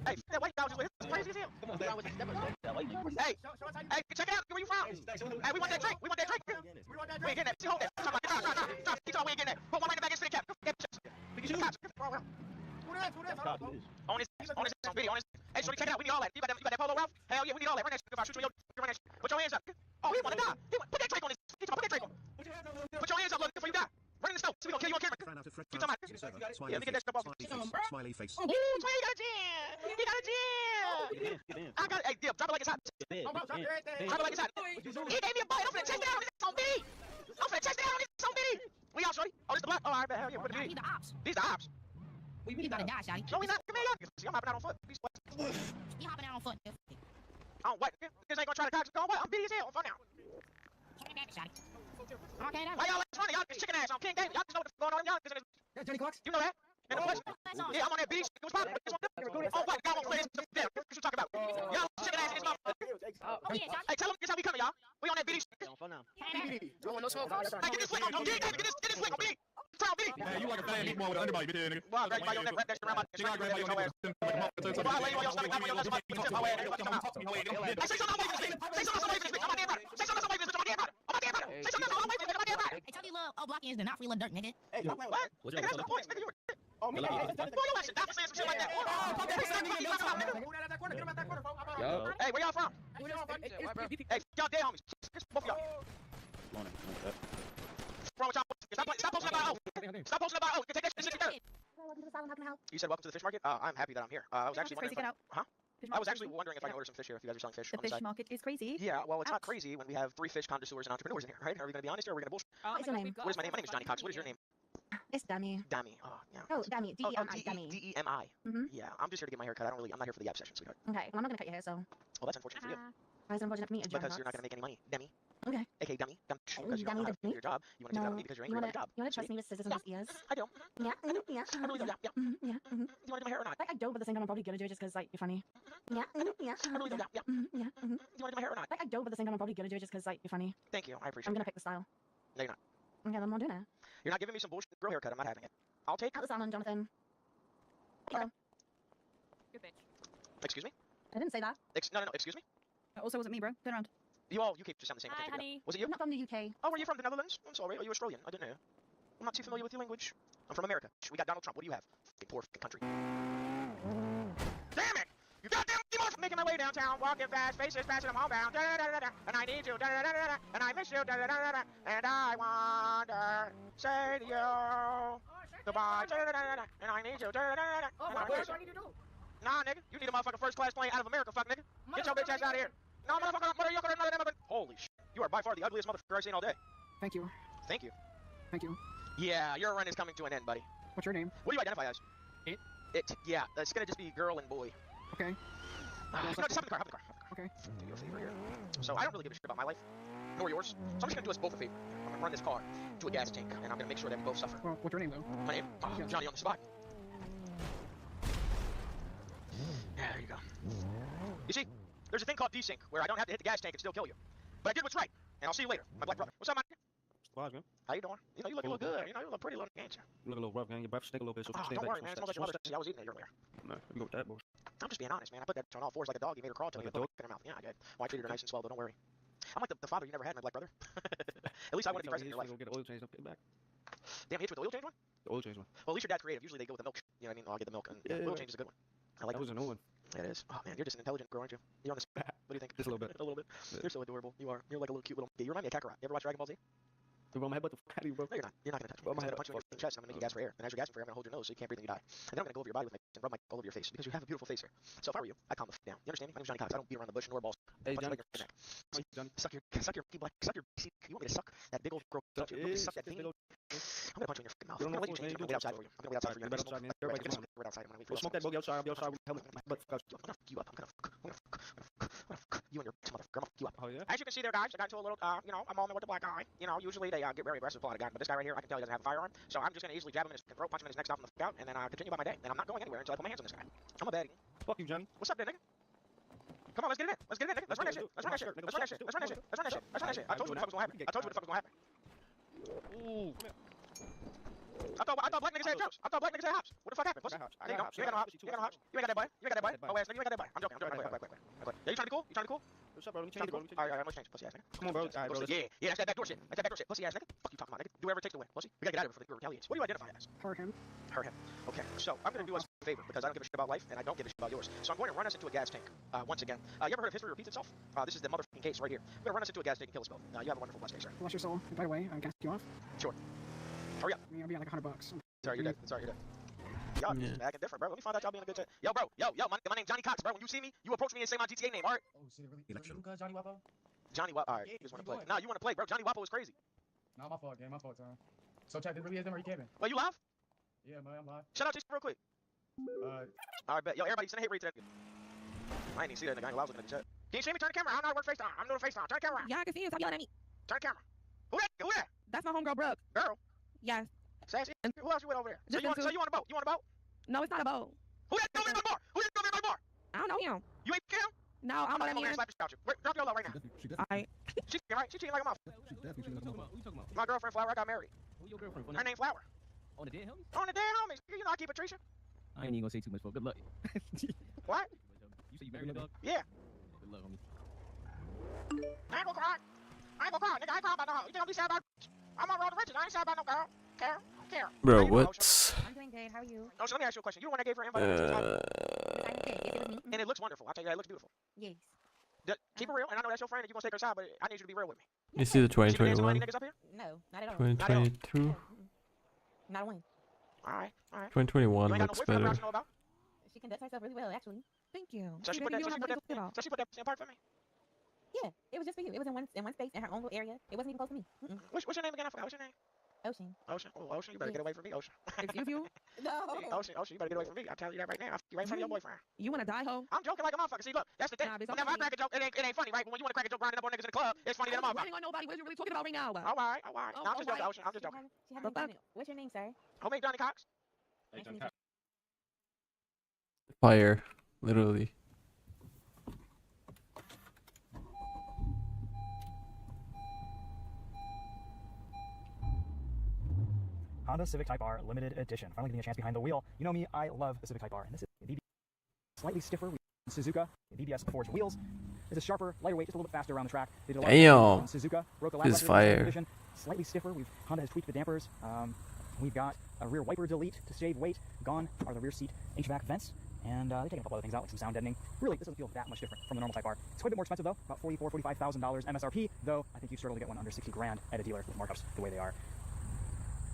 Hey, that white dog just went. That's crazy as hell. Come on, man. Hey, check it out. Where you from? Hey, we want that drink. We ain't getting that. See, hold that. Stop. We ain't getting that. Put one right in the back and spin the cap. We can shoot the cops. On this, on video, on this. Hey, shorty, check it out. We need all that. You got that polo, Ralph? Hell yeah, we need all that. Run that shit. If I shoot you, run that shit. Put your hands up. Oh, he wanna die. Put that Drake on this. Put that Drake on. Put your hands up, look, before you die. Run in the stove. So we gonna kill you on camera. You talking about? Yeah, let me get that stuff off. Smiley face. Ooh, Trey, you got a jam. I got. Hey, Dip, drop it like it's hot. Drop it like it's hot. He gave me a bite. I'm finna chase down on this on B. We out, shorty. Oh, this the block. Oh, I bet. Hell yeah. Put it in. These the ops. These the ops. We about to die, shawty. No, we not. Come here, y'all. See, I'm hopping out on foot. You hopping out on foot. Oh, what? Niggas ain't gonna try to cock. Go what? I'm busy as hell. On foot now. Okay, that Why y'all ass running? Y'all just chicken ass on King David. Y'all just know what's going on. Y'all just That's Johnny Cox. you know that? And the yeah, I'm on that beach. It was popping. Oh, what? Y'all won't play this. Damn, what you talking about? Y'all chicken ass in this motherfucker. Oh, yeah, shawty. Hey, tell them this how we coming, y'all. We on that beach. No smoke. Hey, get this flick on King David. Get this flick on me. Try on me. Man, you like a fan, eat more with an underbody, bitch, nigga. Wow, girl, you might on that rap that shit around my She got grandma, you ass. Well, I lay you on your stomach. I'm on your stomach. What you talking about? Hey, say something on my face. Say something on my face. I'm my damn brother. Say something on my face. I'm my damn brother. I'm my damn brother. Say something on my face. I'm my damn brother. Hey, tell these little blocking is not free little dirt, nigga. What? Nigga, that's the point. Nigga, you were. Oh, me. Boy, your ass should die for saying some shit like that. Hey, where y'all from? Hey, y'all dead homies. Both of y'all. What's wrong with y'all? Stop posting about O. Stop posting about O. Take that shit together. You said welcome to the fish market. I'm happy that I'm here. I was actually wondering. I was actually wondering if I can order some fish here. If you guys are selling fish The on the fish side. market is crazy. Yeah, well, it's not crazy when we have 3 fish connoisseurs and entrepreneurs in here, right? Are we gonna be honest or are we gonna bullshit? What is your name? What is my name? My name is Johnny Cox. What is your name? It's Dami. Dami. Oh, yeah. Oh, Dami. D-E-M-I. Dami. D-E-M-I. Mhm. Yeah, I'm just here to get my hair cut. I'm not here for the app session, sweetheart. Okay, well, I'm not gonna cut your hair, so. Well, that's unfortunate for you. Why is it unfortunate for me? A Because you're not gonna make any money, Demi. Okay. AKA dummy. Because you don't Dummy, know how to do dummy. your job. You want to take that from me because you're angry about your job. You wanna trust me with scissors and just ears? I do. Yeah. I do. Yeah. I really do. Yeah. Yeah. You want to do my hair or not? Like, I don't, but at the same time, I'm probably gonna do it just because, like, you're funny. Yeah. Yeah. I really do. Yeah. Yeah. You want to do my hair or not? Like, I don't, but at the same time, I'm probably gonna do it just because, like, you're funny. Thank you. I appreciate I'm it. gonna pick the style. No, you're not. Okay, then I'm not doing it. You're not giving me some bullshit girl haircut. I'm not having it. I'll take Out her. the salon, Jonathan. Okay. Good bitch. Excuse me? I didn't say that. No. Excuse me? It also wasn't me, bro. Turn around. You keep just sound the same. Hi, honey. Was it you? I'm not from the UK. Oh, were you from the Netherlands? I'm sorry. Are you Australian? I didn't know. I'm not too familiar with your language. I'm from America. We got Donald Trump. What do you have? Fucking poor fucking country. Damn it! You goddamn motherfucker! Making my way downtown, walking fast, faces fast, and I'm homebound. And I need you. And I miss you. And I wonder, say to you goodbye. And I need you. Oh, what do I need to do? Nah, nigga. You need a motherfucking first class plane out of America, fuck nigga. Get your bitch ass out of here. No, motherfucker. What are you gonna do? Holy shit. You are by far the ugliest motherfucker I've seen all day. Thank you. Thank you. Thank you. Yeah, your run is coming to an end, buddy. What's your name? What do you identify as? It. It. Yeah, it's gonna just be girl and boy. Okay. No, just hop in the car. Okay. Do you a favor here. So I don't really give a shit about my life, nor yours. So I'm just gonna do us both a favor. I'm gonna run this car to a gas tank, and I'm gonna make sure that we both suffer. Well, what's your name though? My name? Oh, Yes. Johnny on the spot. Yeah, there you go. You see, there's a thing called desync, where I don't have to hit the gas tank and still kill you. But I did what's right, and I'll see you later, my black brother. What's up, man? Squad, man. How you doing? You know, you look a little good. You know, you look pretty little, ain't you? You look a little rough, man. Your breath stink a little bit, so Oh, stay don't back. worry, man. It smells like your mother. I was eating it earlier. No, you go with that bullshit. I'm just being honest, man. I put that on all fours like a dog. You made her crawl till you Like put a my in her mouth. Yeah, I did. Well, I treated her nice and swell, though. Don't worry. I'm like the father you never had, my black brother. At least I want to be present in your life. Go get the oil change up, get back. Damn, hit with the oil change one? The oil change one. Well, at least your dad's creative. Usually they go with the milk. You know what I mean? I'll get the milk. And Yeah, oil yeah. change is a good one. I like That was a new one. It is. Oh, man, you're just an intelligent girl, aren't you? You're on this. What do you think? Just a little bit. A little bit. Yeah. You're so adorable. You are. You're like a little cute little. You remind me of Kakarot. You ever watch Dragon Ball Z? You run my head, what the fuck out of you, bro? No, you're not. You're not gonna touch me. Well, I'm my gonna head punch you in your chest. And I'm gonna make you gasp for air. And as you're gasping for air, I'm gonna hold your nose so you can't breathe and you die. And then I'm gonna go over your body with my and rub my all over your face because you have a beautiful face here. So if I were you, I'd calm the f down. You understand me? My name's Johnny Cox. I don't beat around the bush nor balls. Hey, Punch Johnny. you right in your neck. Hey, Johnny. Suck your see, you want me to suck that big old girl? You want me to suck that thing? I'm gonna punch you in your fucking mouth. You I'm don't gonna know let you change. what I'm gonna wait outside for you. I'm gonna wait outside for you. You better outside, man. Everybody I'm come on. right outside. I'm gonna wait for Go you. smoke that bogey outside. I'll be outside with my helmet. My butt fuck out. I'm gonna fuck you up. I'm gonna fuck you and your motherfucker. I'm gonna fuck you up. Oh, yeah? As you can see there, guys, I got into a little, a moment with the black guy. You know, usually they get very aggressive with a lot of guns, but this guy right here, I can tell he doesn't have a firearm. So I'm just gonna easily jab him in his throat, punch him in his neck, stop him the fuck out, and then continue by my day. And I'm not going anywhere until I put my hands on this guy. I'm a baddie. Fuck you, Johnny. What's up, there, nigga? Come on, let's get it in. Let's get it in, nigga. Let's run that shit. Let's run that shit. Let's run that shit. Let's run that shit. Let's run that shit. Let's run that shit. I told you what the fuck was gonna happen. I told you what the fuck was gonna happen. Ooh. I thought black niggas had jokes. I thought black niggas had hops. What the fuck happened? Pussy? I got hops. I There you got go. hops. You ain't got no hops. You ain't got no hops. You ain't got that butt. You ain't got that butt. Oh ass nigga, you ain't got that butt. I'm joking. Wait. Yeah, you trying to be cool? You trying to be cool? What's up, bro? Let me Trying change to it, be bro. cool? Let me Alright, let's change it. change. Pussy ass nigga. Come on, bro. Alright, bro. Yeah, that's that backdoor shit. That's that backdoor shit. Pussy ass nigga. Fuck you talking about, nigga. Do whatever it takes to win. Pussy. We gotta get out of here before the retaliates. What do you identify as? Hurt him. Her, him. Okay, so I'm gonna do us a favor because I don't give a shit about life and I don't give a shit about yours. So I'm going to run us into a gas tank once again. You ever heard of history repeats itself? This is the motherfucking case right here. I'm gonna run us into a gas tank and kill us both. You have a wonderful blessed day, sir. Bless your soul. By the way, I gas you off. Sure. Hurry up. I mean, I'll be at like $100. Sorry, you're dead. Sorry, you're dead. Y'all Yeah. acting different, bro. Let me find out y'all being a good chat. Yo, bro. My name's Johnny Cox, bro. When you see me, you approach me and say my GTA name, alright? Oh, shit, really? Election. Johnny Wapo? Johnny Wapo. Alright, you just wanna play. Nah, you wanna play, bro. Johnny Wapo is crazy. Nah, my fault, gang. My fault, son. So, chat, this really is them, or you capping? Well, you live? Yeah, man, I'm live. Shout out to you real quick. Alright, bet. Yo, everybody send a hate rate to that. I ain't even see that nigga. I was looking at the chat. Can you see me? Turn the camera. I don't know how to work FaceTime. I'm doing FaceTime. Turn the camera. Yeah, I can see you. Stop yelling at me. Turn the camera. Who that? Who that? That's my homegirl, Brooke. Girl. Yes. Sassy. Who else you with over there? So Just you want them two. a boat? You want a boat? No, it's not a boat. Who that over there by the bar? Who that over there by the bar? I don't know him. You ain't him? No, I I'm don't gonna know come over here and him. slap the shit out you. Wait, drop your low right now. Alright. She cheating, right? She cheating like a motherfucker. What you talking about? My girlfriend Flower, I got married. Who your girlfriend? Her name Flower. On the dead homies? On the damn homies. You know I keep it, Trisha. I ain't even gonna say too much, for good luck. What? You say you married, dog? Yeah. Good luck, homie. I ain't gonna cry. I ain't gonna cry, nigga. I ain't cry about no hoe. You think I'm be sad about I'm on road to riches. I ain't sad about no girl. Care. How Bro, you doing, what? Ocean? I'm doing good. How are you? Oh, so let me ask you a question. You the one that gave her an invite? I'm good. Yes, it was me. And it looks wonderful. I'll tell you, it looks beautiful. Yes. Keep it real, and I know that's your friend and you're gonna take her side, but I need you to be real with me. You see the She been dancing with 2021, any niggas up here? No, not at all. 2022, Not a win. Alright. 2021 You ain't got no looks boyfriend better. around you know about? She conducts herself really well, actually. Thank you. So she put that in part for me? Yeah, it was just for you. It was in one space in her own little area. It wasn't even close to me. What's your name again? I forgot. What's your name? Ocean. Ocean. Oh, Ocean, you better get away from me, Ocean. Excuse you? No. Hey, Ocean, you better get away from me. I'm telling you that right now. You right in front of your boyfriend. You wanna die, ho? I'm joking like a motherfucker. See, look, that's the thing. Nah, bitch, Whenever I I'm crack a joke, it ain't funny, right? But when you want to crack a joke grinding up on niggas in the club, it's funny I than a wasn't motherfucker. grinding on nobody. What are you really talking about right now? All right, all right. Oh, No, I'm just joking, alright. Ocean. I'm just joking. She had The fuck? What's your name, sir? Homie, Johnny Cox. Nice to meet you. Fire, literally. Honda Civic Type R Limited Edition. Finally getting a chance behind the wheel. You know me, I love the Civic Type R, and this is a BBS slightly stiffer. Suzuka BBS forged wheels. This is sharper, lighter weight, just a little bit faster around the track. They did a lot Damn. on Suzuka. Broke a lap This is record in the fire. division. Slightly stiffer. Honda has tweaked the dampers. We've got a rear wiper delete to save weight. Gone are the rear seat HVAC vents. And they've taken a couple other things out, like some sound deadening. Really, this doesn't feel that much different from the normal Type R. It's quite a bit more expensive, though. About $44,000, $45,000 MSRP, though I think you struggle to get one under 60 grand at a dealer with markups the way they are.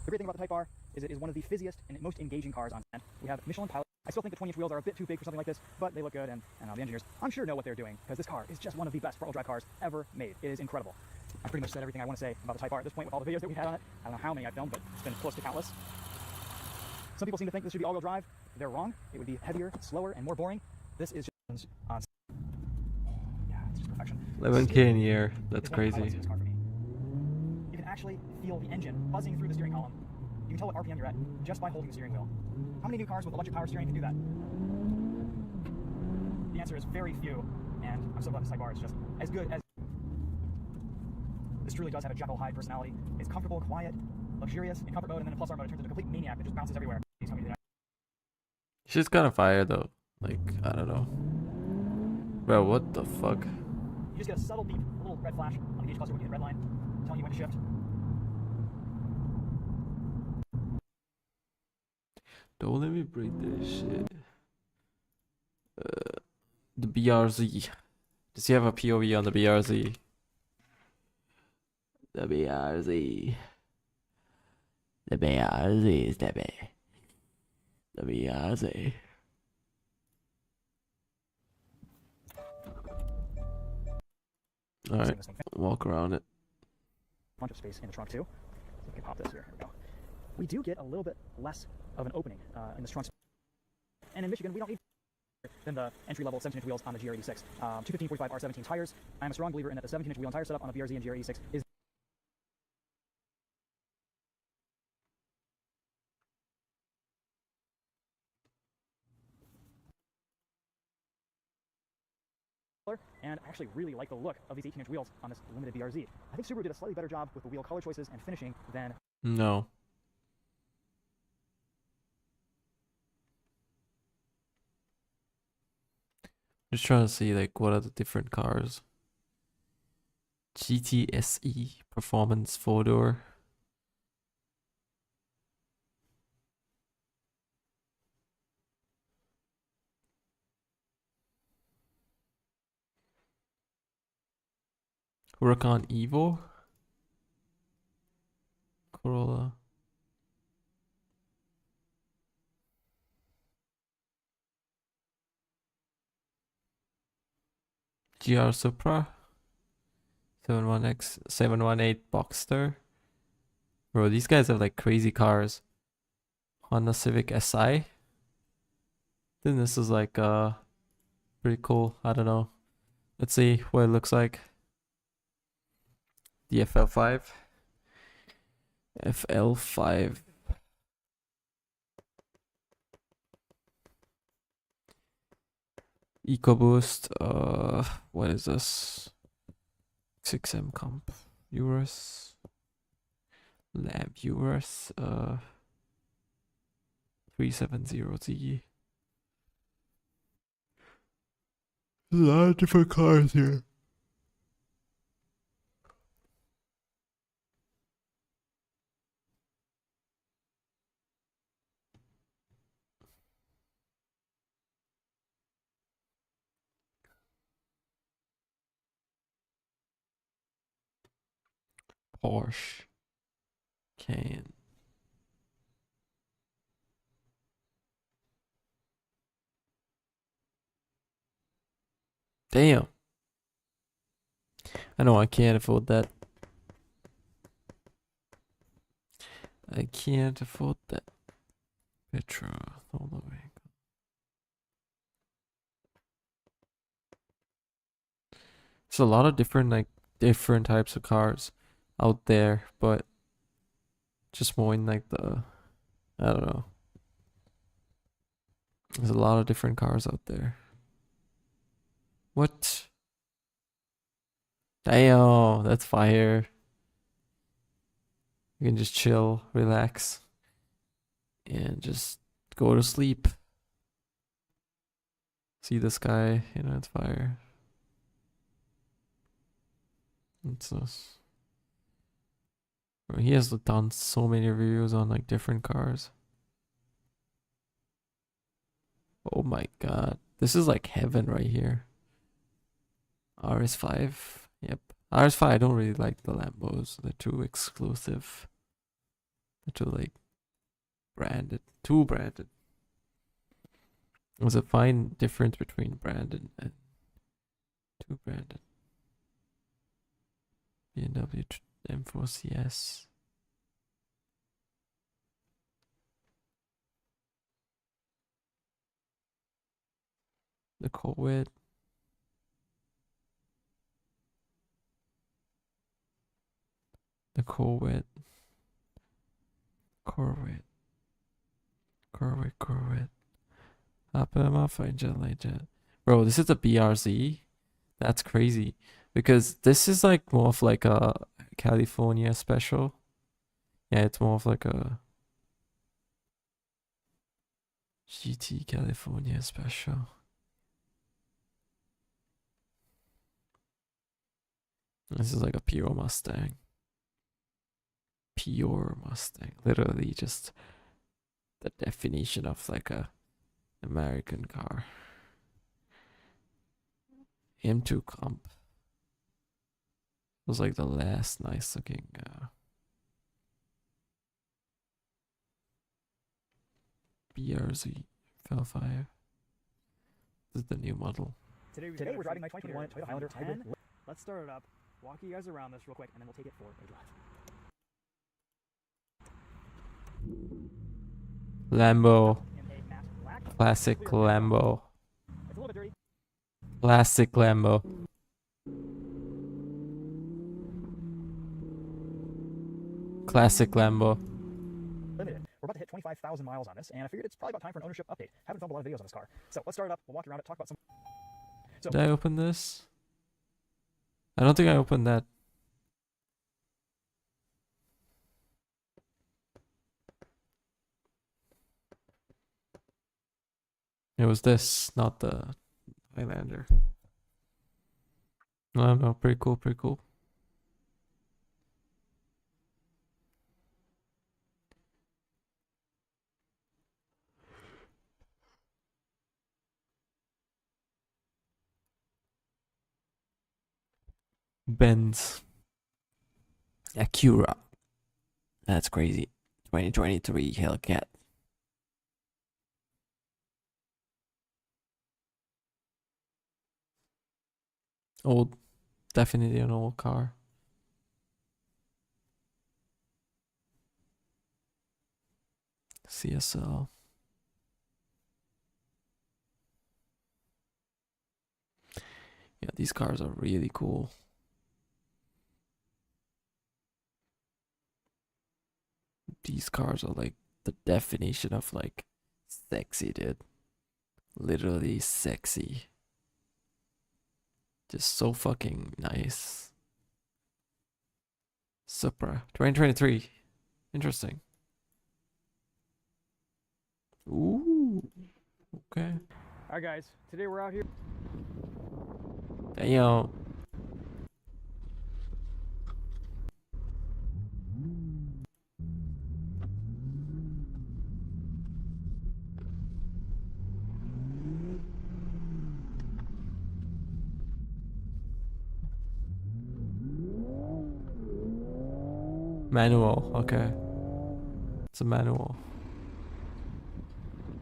The great thing about the Type R is it is one of the fizziest and most engaging cars on set. We have Michelin Pilot. I still think the 20-inch wheels are a bit too big for something like this, but they look good, and the engineers, I'm sure, know what they're doing, because this car is just one of the best front-wheel drive cars ever made. It is incredible. I pretty much said everything I want to say about the Type R at this point with all the videos that we had on it. I don't know how many I filmed, but it's been close to countless. Some people seem to think this should be all-wheel drive. They're wrong. It would be heavier, slower, and more boring. This is just on. Yeah, it's just perfection. 11K in a year. That's It's one of the highlights crazy. of this car for me. You can actually feel the engine buzzing through the steering column. You can tell what RPM you're at just by holding the steering wheel. How many new cars with electric power steering can do that? The answer is very few, and I'm so glad this Type R is just as good as. This truly does have a Jekyll Hyde personality. It's comfortable, quiet, luxurious in comfort mode, and then in plus R mode, it turns into a complete maniac that just bounces everywhere. He's coming to the She's kind of fire though. Like, I don't know. Bro, what the fuck? You just get a subtle beep, a little red flash on the gauge cluster when you hit red line, telling you when to shift. Don't let me break this shit. The BRZ. Does he have a POV on the BRZ? The BRZ. The BRZ is the best. The BRZ. Alright, walk around it. Bunch of space in the trunk too. So we can pop this here. Here we go. We do get a little bit less of an opening in this trunk. And in Michigan, we don't need than the entry-level 17-inch wheels on the GR86. 215/45 R17 tires. I'm a strong believer in that the 17-inch wheel and tire setup on a BRZ and GR86 is and I actually really like the look of these 18-inch wheels on this limited BRZ. I think Subaru did a slightly better job with the wheel color choices and finishing than No. Just trying to see like what are the different cars. GTSE Performance 4-door. Huracan Evo. Corolla. GR Supra. 71X 718 Boxster. Bro, these guys have like crazy cars. Honda Civic SI. Then this is like pretty cool. I don't know. Let's see what it looks like. The FL5. FL5. EcoBoost. What is this? 6M comp. Urus. Lab Urus. 370Z. A lot of different cars here. Porsche. Cayenne. Damn. I know I can't afford that. I can't afford that. Petrol all the way. There's a lot of different types of cars out there, but just more in like the, I don't know. There's a lot of different cars out there. What? Damn, that's fire. You can just chill, relax, and just go to sleep. See the sky, you know, it's fire. It's us. He has done so many reviews on like different cars. Oh my god. This is like heaven right here. RS5. Yep. RS5, I don't really like the Lambos. They're too exclusive. They're too like branded. Too branded. There's a fine difference between branded and too branded. BMW M4CS. The Corvette. The Corvette. Corvette. Bro, this is a BRZ. That's crazy. Because this is like more of like a California special. Yeah, it's more of like a GT California special. This is like a pure Mustang. Pure Mustang. Literally just the definition of like a American car. M2 Comp was like the last nice looking BRZ L5. This is the new model. Today we're driving my 2021 Toyota Highlander hybrid. Let's start it up. Walk you guys around this real quick, and then we'll take it for a drive. Lambo. Classic Lambo. It's a little bit dirty. Classic Lambo. Classic Lambo. Limited. We're about to hit 25,000 miles on this, and I figured it's probably about time for an ownership update. Haven't filmed a lot of videos on this car. So let's start it up, we'll walk around it, talk about some... Did I open this? I don't think I opened that. It was this, not the Highlander. No, pretty cool, pretty cool. Benz. Acura. That's crazy. 2023 Hellcat. Old. Definitely an old car. CSL. Yeah, these cars are really cool. These cars are like the definition of like sexy, dude. Literally sexy. Just so fucking nice. Supra 2023. Interesting. Ooh. Okay. Alright guys, today we're out here. Damn. Manual, okay. It's a manual.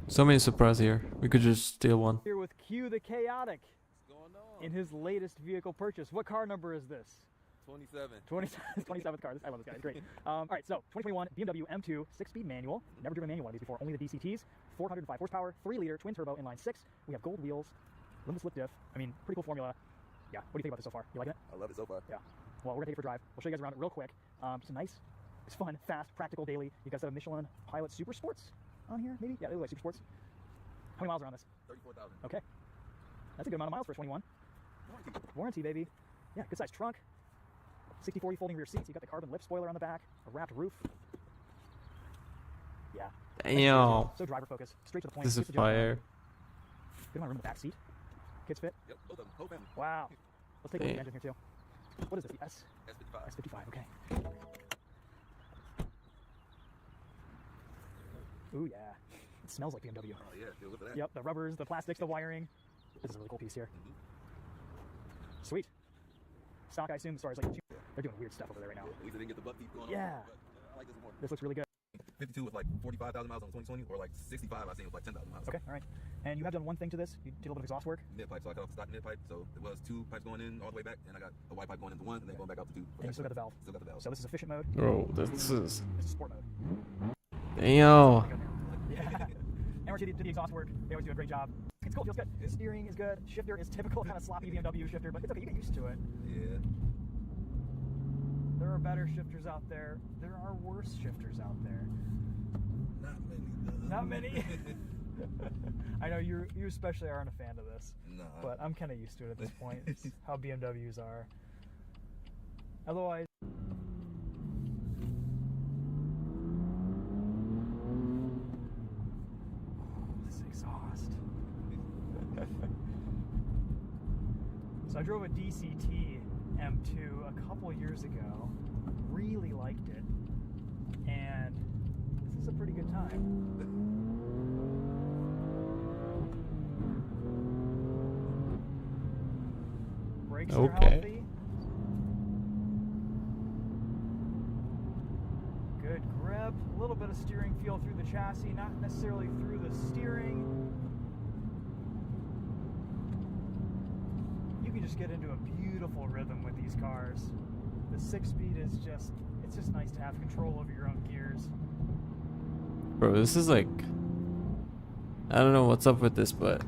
So many Supras here. We could just steal one. Here with Q the Chaotic in his latest vehicle purchase. What car number is this? 27th car. I love this guy. He's great. All right, so 2021 BMW M2 6-speed manual. Never driven a manual one of these before. Only the DCTs. 405 horsepower, 3-liter twin turbo inline 6. We have gold wheels, limited slip diff. I mean, pretty cool formula. Yeah. What do you think about this so far? You liking it? I love it so far. Yeah. Well, we're gonna take it for a drive. We'll show you guys around it real quick. It's nice. It's fun, fast, practical, daily. You guys have a Michelin Pilot Super Sports on here, maybe? Yeah, it looks like Super Sports. How many miles are on this? 34,000. Okay. That's a good amount of miles for a 21. Warranty, baby. Yeah, good size trunk. 60/40 folding rear seats. You got the carbon lip spoiler on the back. A wrapped roof. Yeah. Damn. So driver focus. Straight to the point. This is Good to jump fire. around. Good amount of room in the back seat. Kids fit. Yep, both of them, whole family. Wow. Let's take a look at the Damn. engine here too. What is this? The S55. S55. Okay. Ooh yeah. It smells like BMW. Oh yeah, feel good for that. Yep. The rubbers, the plastics, the wiring. This is a really cool piece here. Sweet. Stock, I assume, as far as like they're doing weird stuff over there right now. At least I didn't get the butt teeth going Yeah. on. But I like this one more. This looks really good. 52 with like 45,000 miles on 2020, or like 65 I seen with like 10,000 miles. Okay, all right. And you have done one thing to this. You did a little bit of exhaust work. Mid pipe, so I cut off the stock mid pipe, so it was 2 pipes going in all the way back, and I got a white pipe going into 1, and then going back out to 2. And you still got the valve. Still got the valve. So this is efficient mode. Bro, this is. This is sport mode. Damn. Yeah. And we're did the exhaust work. They always do a great job. It's cool. Feels good. Steering is good. Shifter is typical kind of sloppy BMW shifter, but it's okay. You get used to it. Yeah. There are better shifters out there. There are worse shifters out there. Not many. Though. Not many. I know you especially aren't a fan of this. Nah. But I'm kind of used to it at this point. It's how BMWs are. Otherwise. This exhaust. So I drove a DCT M2 a couple years ago. Really liked it. And this is a pretty good time. Brakes are healthy. Good grip. A little bit of steering feel through the chassis, not necessarily through the steering. You can just get into a beautiful rhythm with these cars. The 6-speed is just, it's just nice to have control over your own gears. Bro, this is like. I don't know what's up with this, but.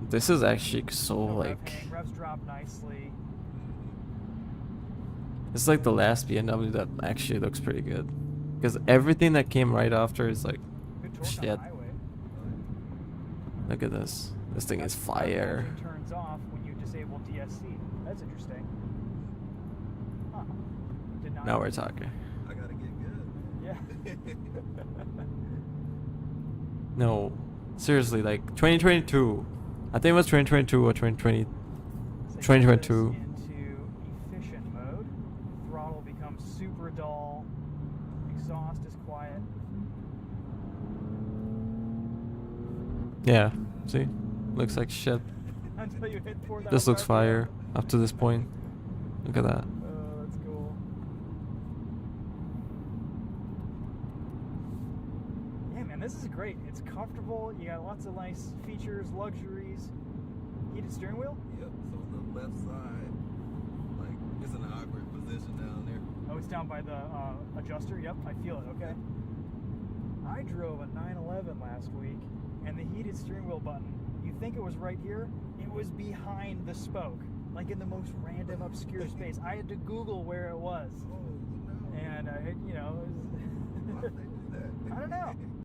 This is actually so like. Revs drop nicely. It's like the last BMW that actually looks pretty good. Because everything that came right after is like. Good torque on the Shit. highway. Look at this. This thing is fire. It turns off when you disable DSC. That's interesting. Huh. Did not Now we're talking. I gotta get good. Yeah. No. Seriously, like 2022. I think it was 2022 or 2020. So 2022. into efficient mode. Throttle becomes super dull. Exhaust is quiet. Yeah. See? Looks like shit. Until you hit 4,000 This looks RPM. fire up to this point. Look at that. Oh, that's cool. Yeah, man, this is great. It's comfortable. You got lots of nice features, luxuries. Heated steering wheel? Yep, so on the left side, like, it's in an awkward position down there. Oh, it's down by the adjuster? Yep, I feel it, okay. I drove a 911 last week, and the heated steering wheel button, you think it was right here? It was behind the spoke, like in the most random, obscure space. I had to Google where it was. Oh, no. And, you know, it was Why would they do that? I don't know.